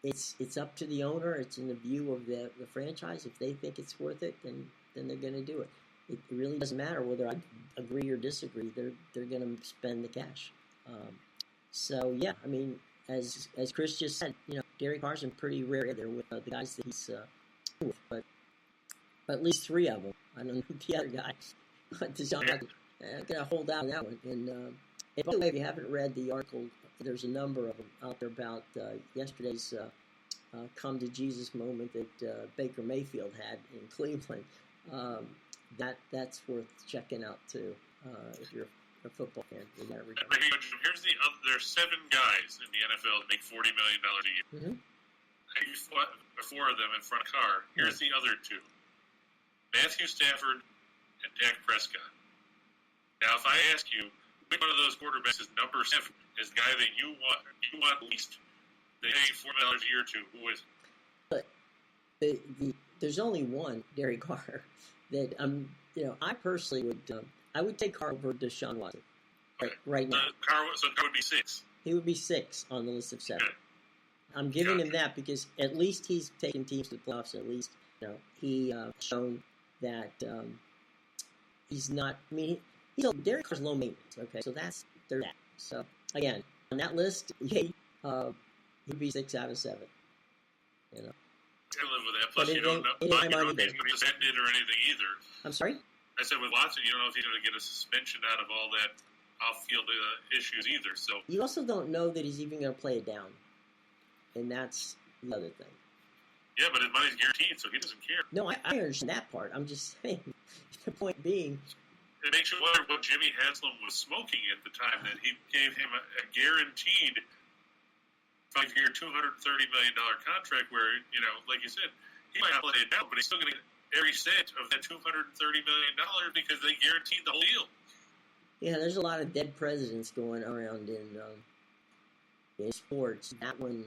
it's up to the owner. It's in the view of the franchise. If they think it's worth it, then they're going to do it. It really doesn't matter whether I agree or disagree. They're going to spend the cash. So yeah, I mean, as Chris just said, Derek Carr's been pretty rare there with the guys that he's with, but at least 3 of them. I don't know the other guy. I'm gonna hold out on that one. And by the way, if you haven't read the article, there's a number of them out there about yesterday's come to Jesus moment that Baker Mayfield had in Cleveland. That's worth checking out too if you're a football fan in that regard. Here's there's 7 guys in the NFL that make $40 million a year. Mm-hmm. You fought 4 of them in front of Carr. Here's the other 2: Matthew Stafford and Dak Prescott. Now, if I ask you, which one of those quarterbacks is number 7, is the guy that you want least, they pay $4 million a year to, who is it? But there's only one, Derek Carr, that I personally would take Carr over Deshaun Watson right now. So Carr would be 6. He would be 6 on the list of 7. Okay. I'm giving him that because at least he's taken teams to the playoffs. At least he shown that he's not. I mean, Derek Carr's low maintenance. Okay, so there's that. So again, on that list, he'd be 6 out of 7. I live with that. Plus, you don't know if he's going to be suspended or anything either. I'm sorry? I said with Watson, you don't know if he's going to get a suspension out of all that off-field issues either. So you also don't know that he's even going to play it down, and that's the other thing. Yeah, but his money's guaranteed, so he doesn't care. No, I understand that part. I'm just saying, the point being... It makes you wonder what Jimmy Haslam was smoking at the time that he gave him a guaranteed 5-year, $230 million contract where, like you said, he might not play it now, but he's still going to get every cent of that $230 million because they guaranteed the whole deal. Yeah, there's a lot of dead presidents going around in sports. That one,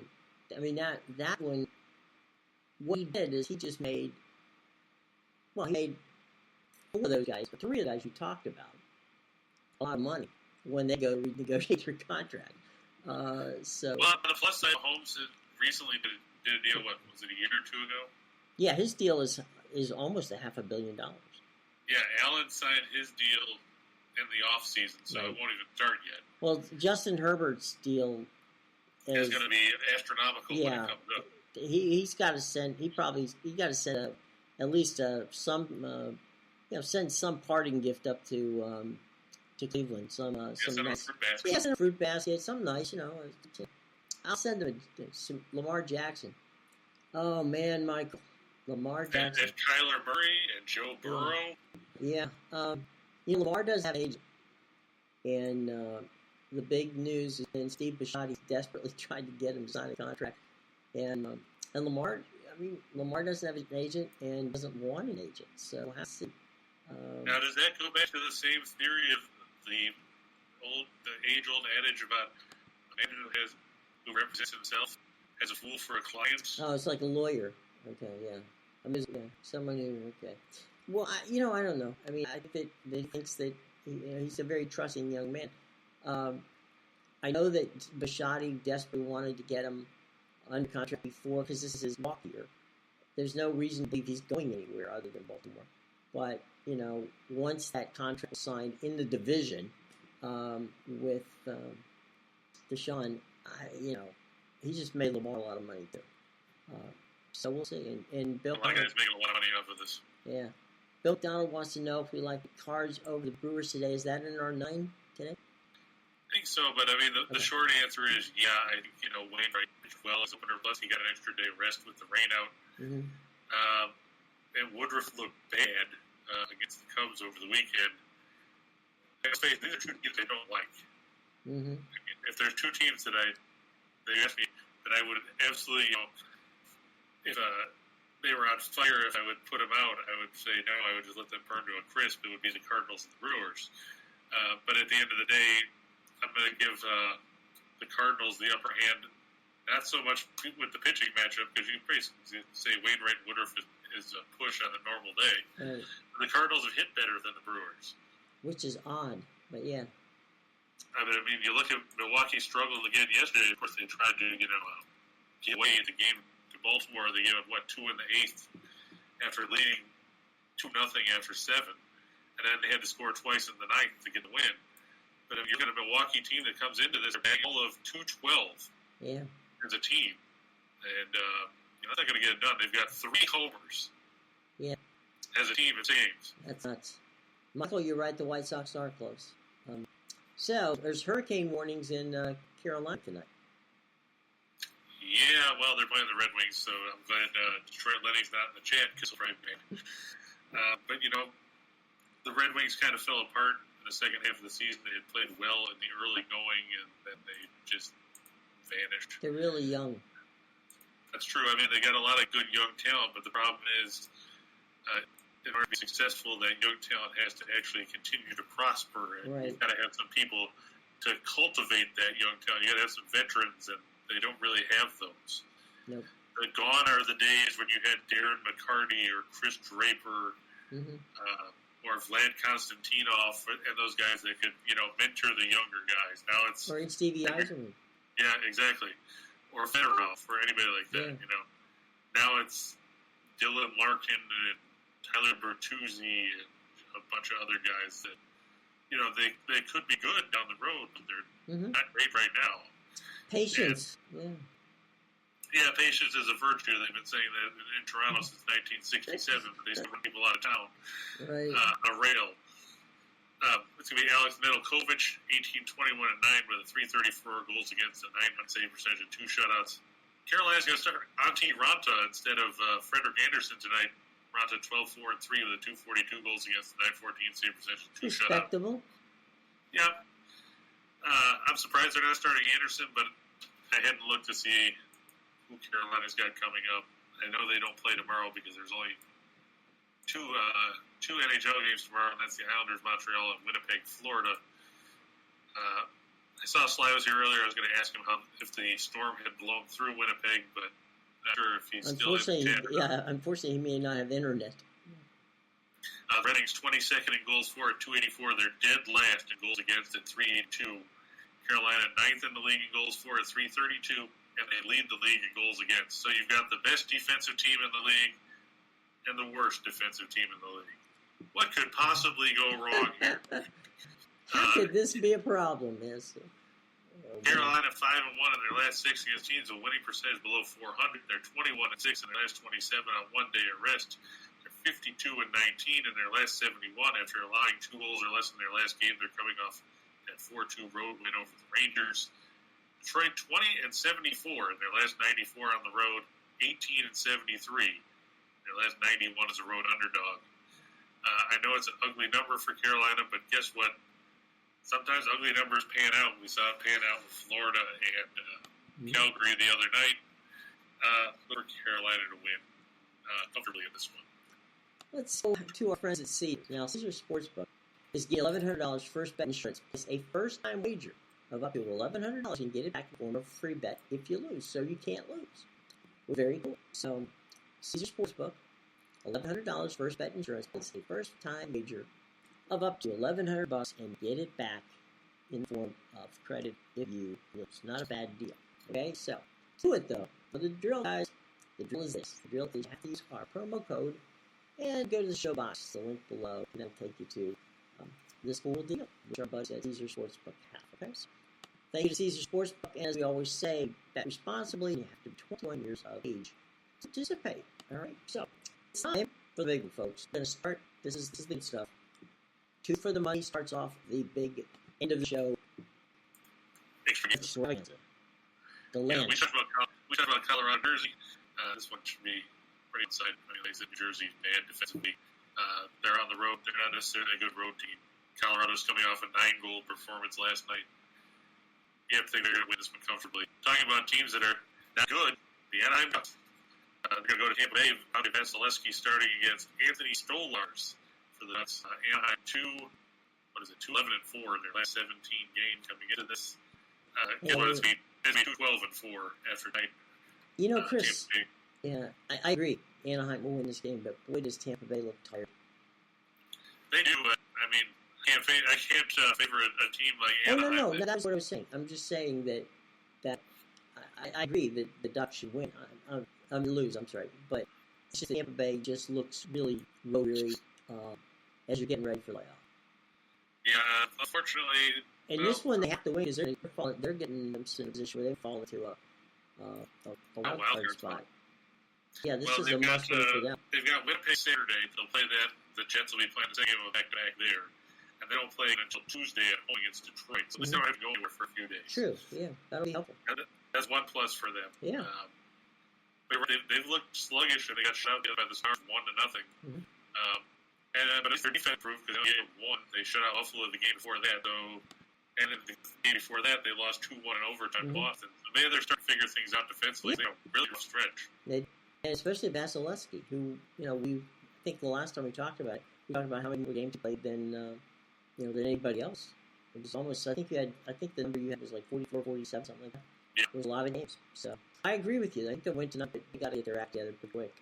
what he did is he just made, he made 4 of those guys, but 3 of the guys you talked about, a lot of money when they go renegotiate their contract. Well, on the plus side, Holmes recently did a deal, what, was it a year or 2 ago? Yeah, his deal is almost $500 million. Yeah, Allen signed his deal in the off season, so it won't even start yet. Well, Justin Herbert's deal is going to be astronomical when it comes up. He's got to send. He got to send at least some send some parting gift up to Cleveland. Some nice, fruit basket. Yeah, send a fruit basket. Something nice, I'll send him some Lamar Jackson. Oh man, Michael, Lamar Jackson. And Kyler Murray and Joe Burrow. Yeah, Lamar does have an agent, and the big news is that Steve Bisciotti desperately tried to get him to sign a contract, and Lamar. Lamar doesn't have an agent and doesn't want an agent, so we'll have to see. Now, does that go back to the same theory of the age-old adage about a man who represents himself as a fool for a client? Oh, it's like a lawyer. Okay, yeah. Someone who, okay. Well, I don't know. I think that he thinks that he's a very trusting young man. I know that Bisciotti desperately wanted to get him under contract before because this is his walk year. There's no reason to believe he's going anywhere other than Baltimore. But, once that contract was signed in the division with Deshaun, he just made Lamar a lot of money too. So we'll see. And Bill, guy's making a lot of money off of this. Yeah. Bill Donald wants to know if we like the Cards over the Brewers today. Is that in our 9 today? I think so, but the short answer is I think Wainwright pitched well as opener. Plus, he got an extra day of rest with the rain out. Mm-hmm. And Woodruff looked bad against the Cubs over the weekend. Let's face it, these are 2 teams I don't like. Mm-hmm. If there's 2 teams that they asked me that I would absolutely, if they were on fire, if I would put them out, I would say no. I would just let them burn to a crisp. It would be the Cardinals and the Brewers. But at the end of the day, I'm going to give the Cardinals the upper hand. Not so much with the pitching matchup, because you basically say Wainwright and Woodruff is a push on a normal day. Right. The Cardinals have hit better than the Brewers. Which is odd, but yeah. You look at Milwaukee struggled again yesterday. Of course, they tried to, get away in the game to Baltimore. They gave up, 2 in the 8th after leading 2-0 after 7. And then they had to score twice in the 9th to get the win. But if you look at a Milwaukee team that comes into this, they're bagging all of 212 as a team. And that's not going to get it done. They've got 3 homers as a team in games. That's nuts. Michael, you're right. The White Sox are close. So there's hurricane warnings in Carolina tonight. Yeah, well, they're playing the Red Wings, so I'm glad Detroit Lenning's not in the chat because he'll probably be but, the Red Wings kind of fell apart in the second half of the season. They had played well in the early going, and then they just vanished. They're really young. That's true. They got a lot of good young talent, but the problem is in order to be successful, that young talent has to actually continue to prosper. And right. You've got to have some people to cultivate that young talent. You've got to have some veterans, and they don't really have those. Nope. Gone are the days when you had Darren McCarty or Chris Draper or Vlad Konstantinov and those guys that could, mentor the younger guys. Now it's... Or Stevie Eiserman. Yeah, exactly. Or Fedorov or anybody like that, Now it's Dylan Larkin and Tyler Bertuzzi and a bunch of other guys that, they could be good down the road, but they're not great right now. Patience. Yeah, patience is a virtue. They've been saying that in Toronto since 1967, but they still run people out of town. Right. A rail. It's going to be Alex Nedeljkovic, 18-21-9 with a 334 goals against, a 900 save percentage, and 2 shutouts. Carolina's going to start Antti Ranta instead of Frederick Anderson tonight. Ranta 12-4-3 with a 242 goals against, 914 save percentage, 2 shutout. Respectable. Yeah. I'm surprised they're not starting Anderson, but I hadn't looked to see who Carolina's got coming up. I know they don't play tomorrow because there's only two NHL games tomorrow, and that's the Islanders, Montreal, and Winnipeg, Florida. I saw Sly was here earlier. I was going to ask him if the storm had blown through Winnipeg, but not sure if he's still in Canada. Unfortunately, he may not have internet. Redding's 22nd in goals for at 284. They're dead last in goals against at 382. Carolina 9th in the league in goals for at 332, and they lead the league in goals against. So you've got the best defensive team in the league and the worst defensive team in the league. What could possibly go wrong here? How could this be a problem? Yes. Carolina 5-1 in their last 6 against teams with winning percentage below 400. They're 21-6 in their last 27 on one-day arrest. They're 52-19 in their last 71 after allowing 2 goals or less in their last game. They're coming off that 4-2 road win over the Rangers. Detroit 20-74 in their last 94 on the road. 18-73 in their last 91 as a road underdog. I know it's an ugly number for Carolina, but guess what? Sometimes ugly numbers pan out. We saw it pan out with Florida and Calgary the other night. Look for Carolina to win comfortably in this one. Let's go to our friends at Caesars. Now, Caesars Sportsbook is getting $1,100 first bet insurance. It's a first-time wager of up to $1,100. You can get it back in the form of a free bet if you lose, so you can't lose. We're very cool. So, Caesars Sportsbook, $1,100 first bet insurance. It's a first-time wager of up to $1,100 and get it back in the form of credit if you lose. Not a bad deal. Okay, so do it though. For the drill, guys, the drill is this. The drill is you have to use our promo code and go to the show box, the link below, and that'll take you to this cool deal, which our buddies at Caesars Sportsbook have. Okay, so thank you to Caesars Sportsbook, and as we always say, bet responsibly. You have to be 21 years of age to participate. All right, so it's time for the big one, folks. We're going to start. This is the good stuff. 2 for the money starts off the big end of the show. Extravaganza. We talked about Colorado, Jersey. This one should be right inside. I mean, like I said, New Jersey's bad defensively. They're on the road. They're not necessarily a good road team. Colorado's coming off a 9-goal performance last night. You have to think they're going to win this one comfortably. Talking about teams that are not good, the Anaheim Ducks. They're going to go to Tampa Bay. Bobby Vasilevsky starting against Anthony Stolars. For the Ducks, Anaheim 2-11-4 in their last 17 games coming into this. It's be 2-12-4 after night. You know, Chris. Yeah, I agree. Anaheim will win this game, but boy, does Tampa Bay look tired. They do. I mean, I can't favor a team like Anaheim. No, that's what I was saying. I'm just saying that I agree that the Ducks should win. I'm lose. I'm sorry, but it's just Tampa Bay just looks really rotary. As you're getting ready for layoff. Yeah, unfortunately. And this one they have to win because they're getting themselves in a position where they fall into a wild card spot. Yeah, this is a must win for them. They've got Winnipeg Saturday. They'll play that. The Jets will be playing the second game of a back-to-back there. And they don't play until Tuesday at home against Detroit. So they still don't have to go anywhere for a few days. True, yeah. That'll be helpful. That's one plus for them. Yeah. They've looked sluggish and they got shut out by the Stars 1-0. But it's their defense improved because they won. They shut out Buffalo the game before that, though. And then the game before that, they lost 2-1 in overtime to Boston. So maybe they're starting to figure things out defensively. They're a really rough stretch. And especially Vasilevsky, who, I think the last time we talked about it, we talked about how many more games he played than anybody else. It was almost, I think the number you had was like 44, 47, something like that. Yeah. It was a lot of games. So I agree with you. I think they'll win tonight, but they got to get their act together pretty quick.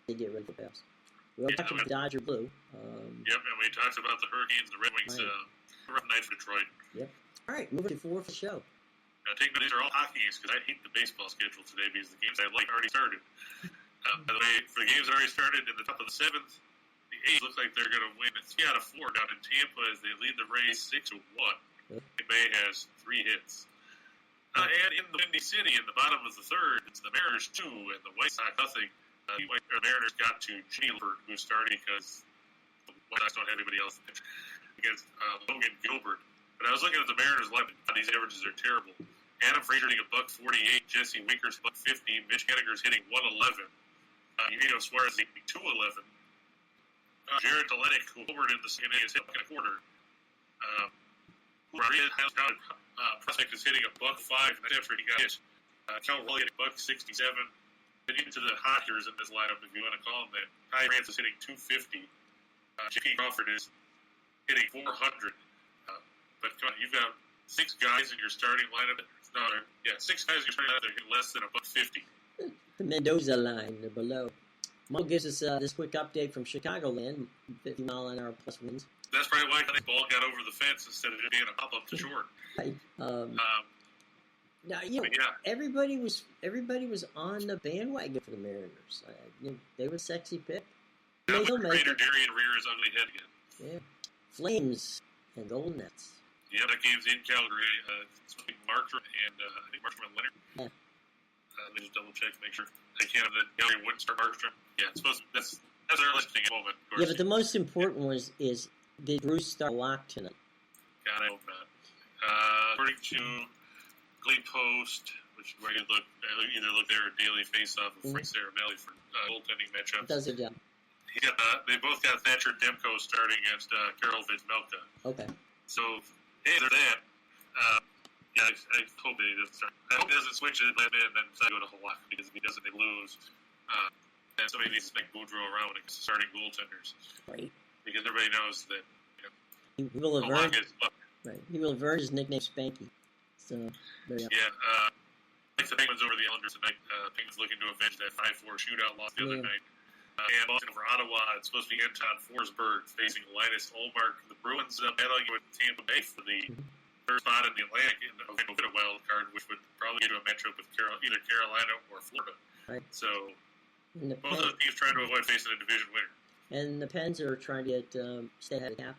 They get ready for the playoffs. We all talked about Dodger Blue. And we talked about the Hurricanes, the Red Wings. Right. Rough night for Detroit. Yep. All right, moving to 4 for the show. These are all hockey games because I hate the baseball schedule today because the games I like already started. By the way, for the games that already started in the top of the 7th, the A's look like they're going to win 3 out of 4 down in Tampa as they lead the Rays 6-1. Yep. Bay has 3 hits. And in the Windy City, in the bottom of the 3rd, it's the Mariners 2 and the White Sox nothing. The Mariners got to Gilbert, who's starting because the White Sox don't have anybody else against Logan Gilbert. But I was looking at the Mariners lineup. These averages are terrible. Adam Frazier hitting $148, Jesse Winker's $150, Mitch Henniger's hitting $111, Eugenio Suarez hitting $211, Jared Kelenic, who homered in the second inning, is hitting a quarter. Maria prospect is hitting $105, and that's after he got hit. Cal Raleigh hitting $167. Then into the hot hitters in this lineup, if you want to call them that. Ty Rance is hitting $250. J.P. Crawford is hitting $400. But come on, you've got 6 guys in your starting lineup. Six guys in your starting lineup that are hitting less than $150. The Mendoza line, they're below. Mo gives us this quick update from Chicagoland, 50-mile-an-hour plus winds. That's probably why the ball got over the fence instead of it being a pop-up to short. Right. Now, everybody was on the bandwagon for the Mariners. They were a sexy pick. Now, Raider Darian rear his ugly head again. Yeah. Flames and Golden Nets. Yeah, that game's in Calgary. It's between Markstrom and I think Markstrom and Leonard. Yeah. Let me just double check to make sure. I can't have that Calgary wouldn't start Markstrom. Yeah, it's supposed to, that's our listing at the moment. Yeah, but the most important is did Bruce start lock tonight? God, I hope not. According to Glee Post, which where you either look there or Daily Faceoff of Frank Saramelli for goaltending matchups. Does it, yeah. They both got Thatcher Demko starting against Karol Vizmelka. Okay. So, hey, there's that. I hope he doesn't start. I hope he doesn't switch it and let him in and then decide to go to Halak, because if he doesn't, they lose. And somebody needs to make Boudreaux around when it comes to starting goaltenders. Right. Because everybody knows that he will have earned, is up. Right. He will have earned his nickname Spanky. So, there you go. Yeah. Like the Penguins over the Islanders tonight. Penguins looking to avenge that 5-4 shootout loss the other night. And Boston over Ottawa. It's supposed to be Anton Forsberg facing Linus Ullmark. The Bruins battling with Tampa Bay for the third spot in the Atlantic in a wild card, which would probably get to a matchup with either Carolina or Florida. Right. So both of the teams trying to avoid facing a division winner. And the Pens are trying to stay ahead of the cap.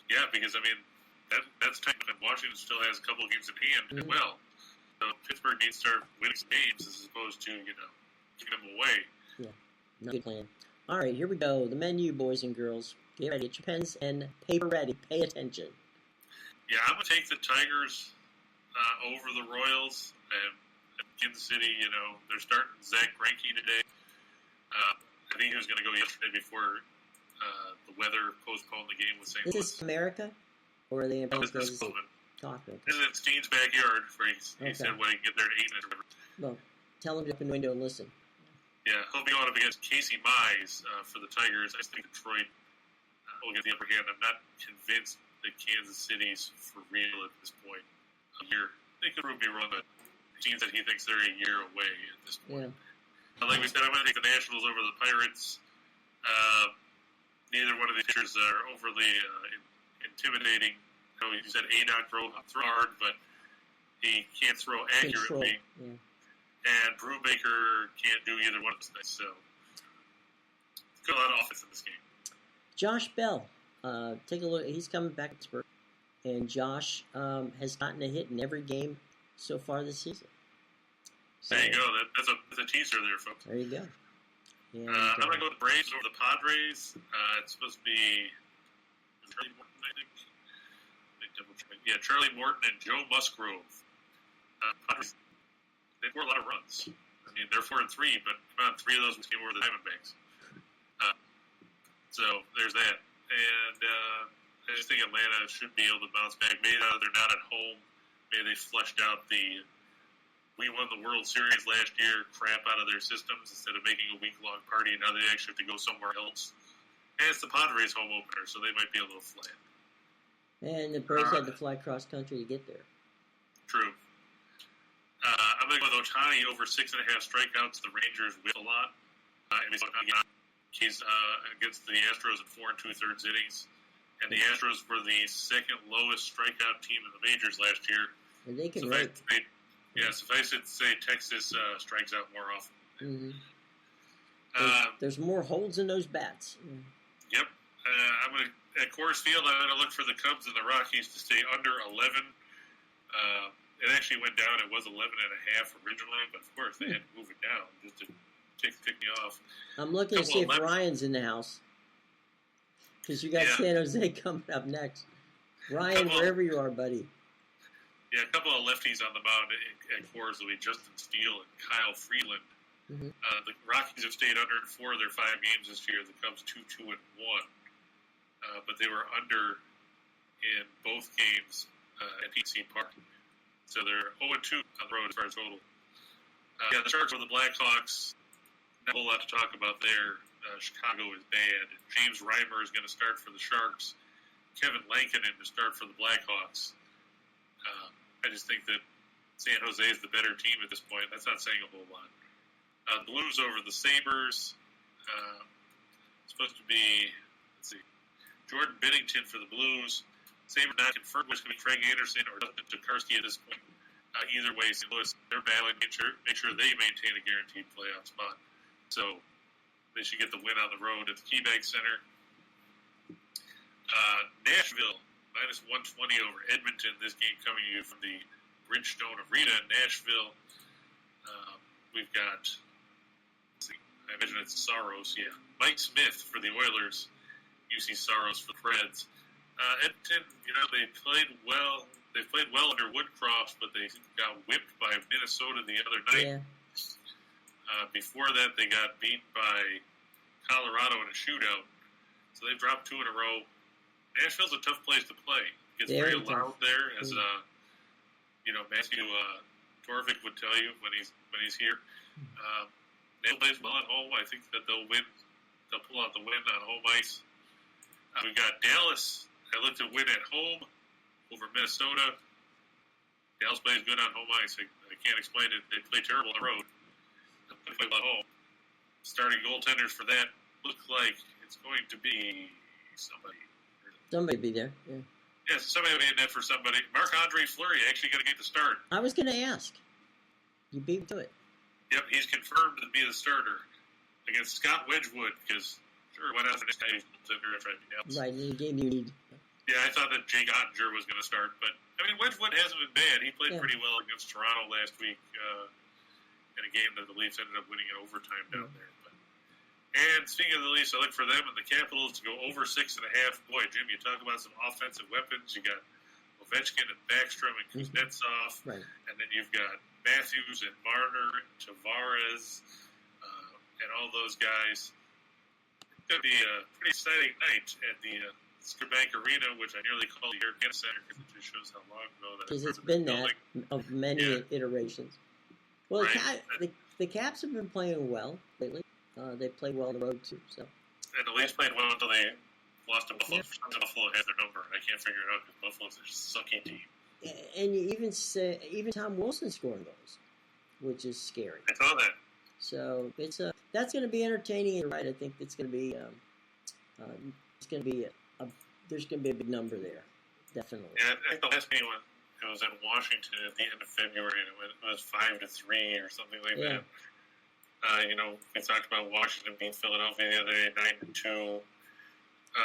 Yeah, because I mean that's tight. And Washington still has a couple of games in hand as well. So Pittsburgh needs to start winning some games as opposed to keeping them away. Yeah, no good plan. All right, here we go. The menu, boys and girls. Get ready. Get your pens and paper ready. Pay attention. Yeah, I'm going to take the Tigers over the Royals. And Kansas City, they're starting Zach Greinke today. I think he was going to go yesterday before the weather postponed the game with St. Louis. Is this America? Or are they in This is Coleman. Okay. This is in Steen's backyard, where he said when he get there at 8 minutes or whatever. Well, tell him to open the window and listen. Yeah, he'll be going up against Casey Mize for the Tigers. I think Detroit will get the upper hand. I'm not convinced that Kansas City's for real at this point. They could be wrong, but it seems that he thinks they're a year away at this point. Yeah. Like we said, I'm going to take the Nationals over the Pirates. Neither one of the pitchers are overly intimidating. You said A-Dot throw hard, but he can't throw accurately. Yeah. And Brubaker can't do either one of those things. So, got a lot of offense in this game. Josh Bell, take a look. He's coming back to Pittsburgh. And Josh has gotten a hit in every game so far this season. So, there you go. That's a teaser there, folks. There you go. Yeah, I'm going to go with the Braves over the Padres. It's supposed to be Charlie Morton, I think. Yeah, Charlie Morton and Joe Musgrove. Padres, they scored a lot of runs. I mean, they're 4-3, but come on, 3 of those came over the Diamondbacks. So there's that. And I just think Atlanta should be able to bounce back. Maybe now they're not at home. Maybe they flushed out the "we won the World Series last year" crap out of their systems instead of making a week-long party. Now they actually have to go somewhere else. And it's the Padres' home opener, so they might be a little flat. And the Braves had to fly cross-country to get there. True. I'm going to go with Ohtani over 6.5 strikeouts. The Rangers win a lot. He's against the Astros in 4 2/3 innings. And the Astros were the second lowest strikeout team in the majors last year. And they can suffice it to say Texas strikes out more often. Mm-hmm. There's more holds in those bats. Yep. I'm going to at Coors Field. I'm going to look for the Cubs and the Rockies to stay under 11. It actually went down. It was 11.5 originally, but of course they had to move it down just to tick me off. I'm looking to see if Ryan's in the house, because you got San Jose coming up next. Ryan, wherever you are, buddy. Yeah, a couple of lefties on the mound at Coors will be Justin Steele and Kyle Freeland. Mm-hmm. The Rockies have stayed under in 4 of their 5 games this year. The Cubs 2-2-1, but they were under in both games at PNC Park. So they're 0-2 on the road as far as total. The Sharks are the Blackhawks. Not a whole lot to talk about there. Chicago is bad. James Reimer is going to start for the Sharks. Kevin Lankinen to start for the Blackhawks. I just think that San Jose is the better team at this point. That's not saying a whole lot. Blues over the Sabres. Supposed to be, Jordan Binnington for the Blues. Sabres not confirmed whether it's going to be Craig Anderson or Dustin Tokarski at this point. Either way, St. Louis, they're battling to make sure they maintain a guaranteed playoff spot. So they should get the win on the road at the KeyBank Center. Nashville, minus 120 over Edmonton. This game coming to you from the Bridgestone Arena in Nashville. We've got, I imagine it's Saros, yeah. Mike Smith for the Oilers. UC Saros for the Preds. Edmonton, they played well. They played well under Woodcroft, but they got whipped by Minnesota the other night. Yeah. Before that, they got beat by Colorado in a shootout. So they've dropped 2 in a row. Nashville's a tough place to play. It gets very loud there, as Matthew Torvik would tell you when he's here. They plays well at home. I think that they'll win. They'll pull out the win on home ice. We've got Dallas. I looked at win at home over Minnesota. Dallas plays good on home ice. I can't explain it. They play terrible on the road. They play well at home. Starting goaltenders for that look like it's going to be somebody. Somebody be there, yeah. Yes, somebody will be in net for somebody. Marc-Andre Fleury actually going to get the start. I was going to ask. You beat him to it. Yep, he's confirmed to be the starter against Scott Wedgwood because went out the next guy who's goaltender if anything else. Right, in the game you need. Yeah, I thought that Jake Ottinger was going to start, but Wedgwood hasn't been bad. He played pretty well against Toronto last week in a game that the Leafs ended up winning in overtime down there. And speaking of the Leafs, I look for them and the Capitals to go over 6.5. Boy, Jim, you talk about some offensive weapons. You got Ovechkin and Backstrom and Kuznetsov, right. And then you've got Matthews and Marner and Tavares and all those guys. It's going to be a pretty exciting night at the Scotiabank Arena, which I nearly call the Air Canada Center because it just shows how long ago that because it's been that of many iterations. Well, right. the Caps have been playing well lately. They played well on the road, too. So. And the Leafs played well until they lost to Buffalo. Yeah. Buffalo had their number. I can't figure it out because Buffalo's a sucky team. And you even Tom Wilson scoring goals, which is scary. I saw that. So that's going to be entertaining. You're right. I think it's going to be there's going to be a big number there, definitely. Yeah, I think the last game was in Washington at the end of February, and it was 5-3 or something like that. We talked about Washington beating Philadelphia the other day, 9-2.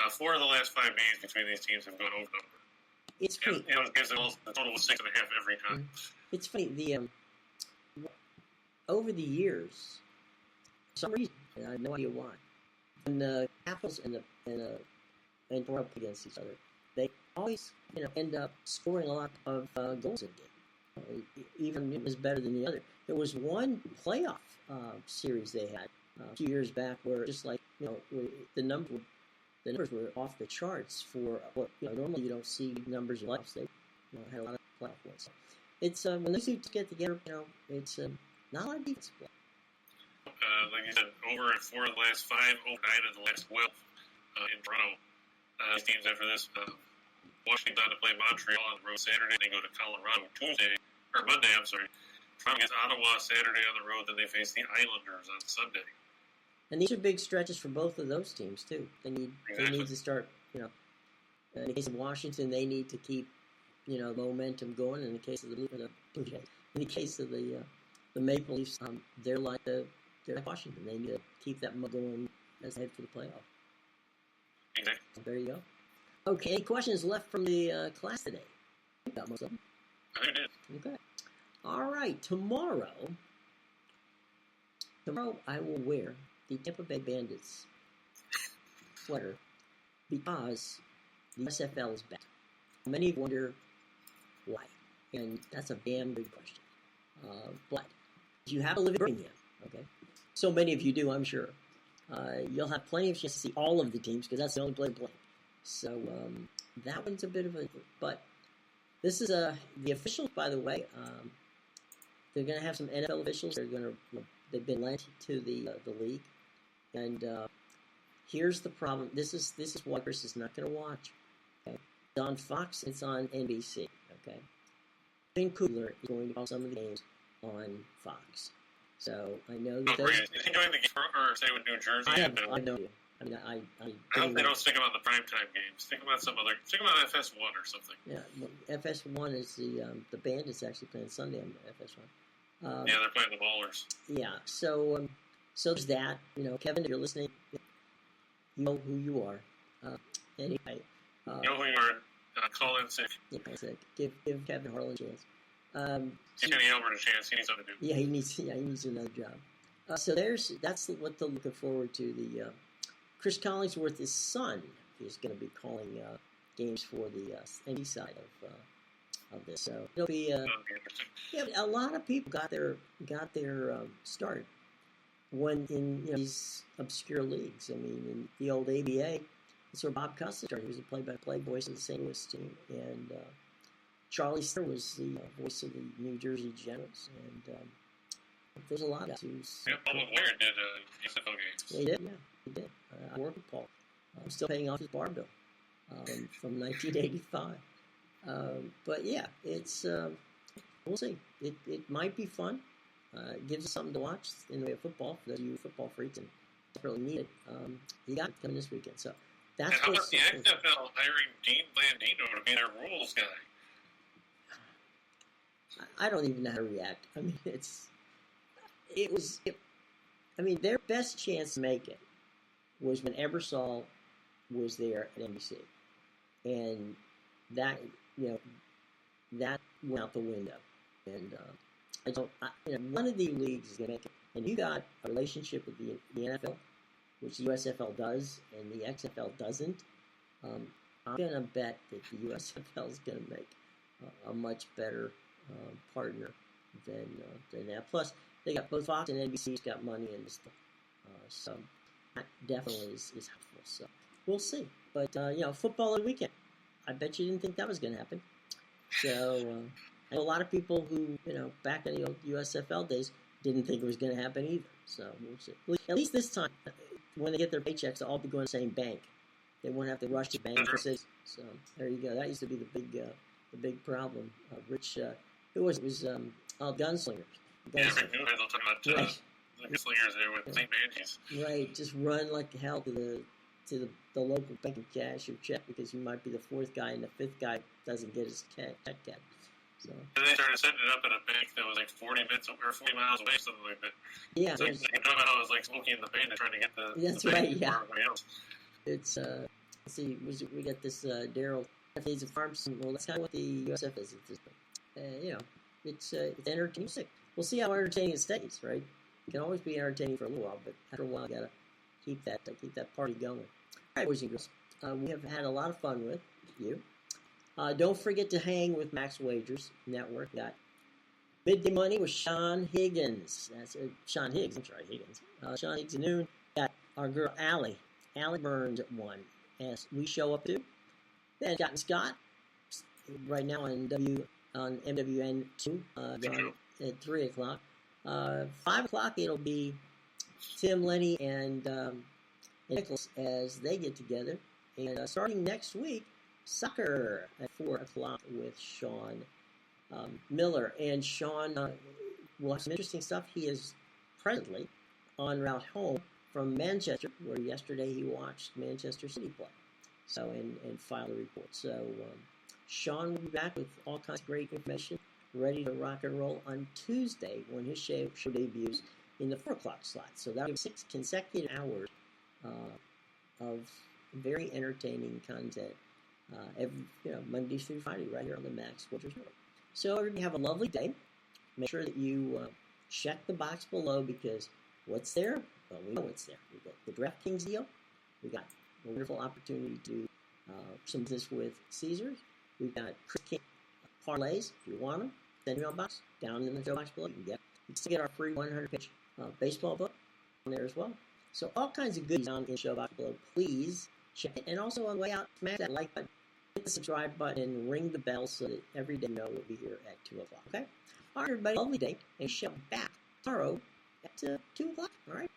4 of the last 5 games between these teams have gone over number. It's funny. It gives the total was 6.5 every time. It's funny. Over the years, for some reason, I have no idea why, when the Capitals and we're up against each other, they always end up scoring a lot of goals in a game. Even it was better than the other. There was one playoff series they had a few years back where just like the numbers were off the charts for what normally you don't see numbers of playoffs. They had a lot of playoff wins. It's when those two get together, it's not a lot of defense play. Like you said, over in 4 of the last 5, over 9 of the last 12 in Toronto. These teams after this, Washington's on to play Montreal on the road Saturday. They go to Colorado Monday. I'm sorry. Toronto gets Ottawa Saturday on the road. Then they face the Islanders on Sunday. And these are big stretches for both of those teams too. They need to start. In the case of Washington, they need to keep momentum going. In the case of the Maple Leafs, they're like Washington. They need to keep that going as they head for the playoff. Exactly. So there you go. Okay, any questions left from the class today? Got most of them. I did. Okay. All right. Tomorrow I will wear the Tampa Bay Bandits sweater because the SFL is back. Many wonder why. And that's a damn good question. But if you happen to live in Birmingham, okay, so many of you do, I'm sure, you'll have plenty of chance to see all of the teams because that's the only place to play. So that one's a bit of a... But this is the officials, by the way. They're going to have some NFL officials. They've been lent to the league. And here's the problem. This is why Chris is not going to watch. Okay? It's on Fox. It's on NBC. Okay. Ben Kugler is going to call some of the games on Fox. So I know that. Is he doing the game or say with New Jersey? I know. I mean, I hope they don't stick him on the primetime games. Stick him on some other. Stick him on FS1 or something. Yeah, well, FS1 is the Bandits actually playing Sunday on FS1. Yeah, they're playing the Ballers. Yeah, so there's that. Kevin, if you're listening, you know who you are. Anyway, you know who you are. Call in sick. Yeah, sick. Give Kevin Harlan a chance. Give Kenny Albert a chance. He needs something to do. Yeah, he needs another job. So that's what they're looking forward to. The Chris Collingsworth's son is going to be calling games for the ND side of this. So it'll be interesting. Yeah, a lot of people got their start when in these obscure leagues. I mean, in the old ABA, that's where Bob Custis started. He was a play-by-play voice of the St. Louis team, and Charlie Steyer was the voice of the New Jersey Generals, and there's a lot of guys who's... Yeah, Paul McGuire did USFL games. Yeah, he did. I worked with Paul. I'm still paying off his bar bill from 1985. But yeah, it's... we'll see. It might be fun. It gives us something to watch in the way of football. For those of you football freaks and really need it, you got it coming this weekend. So that's and how about the XFL hiring Dean Blandino to be their rules guy? I don't even know how to react. I mean, their best chance to make it was when Ebersol was there at NBC, and that that went out the window. And one of the leagues is going to make it. And you got a relationship with the NFL, which the USFL does, and the XFL doesn't. I'm going to bet that the USFL is going to make a much better partner than that. Plus, they got both Fox and NBC's got money in this thing. So that definitely is helpful. So we'll see. But, football of the weekend. I bet you didn't think that was going to happen. So I know a lot of people who, back in the old USFL days didn't think it was going to happen either. So we'll see. At least this time, when they get their paychecks, they'll all be going to the same bank. They won't have to rush to bank for cities. So there you go. That used to be the big problem. Rich, who was it? It was gunslingers. Yeah, Rick Newhandle talking about gunslingers there with St. Banjis. Right, just run like hell to the local bank and cash your check because you might be the fourth guy and the fifth guy doesn't get his check yet. So. And they started setting it up at a bank that was like 40 miles away, something like that. Yeah. So you can talk about how it was like Smokey and the Bandit trying to get the That's the right, yeah. everybody else. It's, let's see, we got this Daryl Needs of Farms. Well, that's kind of what the USF is. It's entertaining. We'll see how entertaining it stays, right? It can always be entertaining for a little while, but after a while, you gotta keep that party going. All right, boys and girls, we have had a lot of fun with you. Don't forget to hang with Max Wagers Network. Got Midday Money with Sean Higgins. That's Sean Higgs. I'm sorry, Higgins. Sean Higgs at noon. Got our girl Allie Burns at 1. As we show up to. Then got Scott right now on MWN2 at 3 o'clock. 5 o'clock it'll be Tim, Lenny, and Nicholas as they get together. And starting next week, soccer at 4 o'clock with Sean Miller. And Sean will have some interesting stuff. He is presently en route home from Manchester, where yesterday he watched Manchester City play. So, and filed a report. So, Sean will be back with all kinds of great information, ready to rock and roll on Tuesday when his show debuts in the 4 o'clock slot. So that'll be 6 consecutive hours of very entertaining content Monday through Friday right here on the Max Wagers Network. So everybody have a lovely day. Make sure that you check the box below because what's there? Well, we know what's there. We've got the DraftKings deal. We got a wonderful opportunity to do some business with Caesars. We've got Chris King Parlays. If you you want them, send your mailbox down in the show box below. You can still get our free 100-page baseball book on there as well. So all kinds of goodies down in the show box below. Please check it. And also on the way out, smash that like button, hit the subscribe button, and ring the bell so that every day you know we'll be here at 2 o'clock. Okay? All right, everybody. Lovely day. And show back tomorrow at 2 o'clock. All right?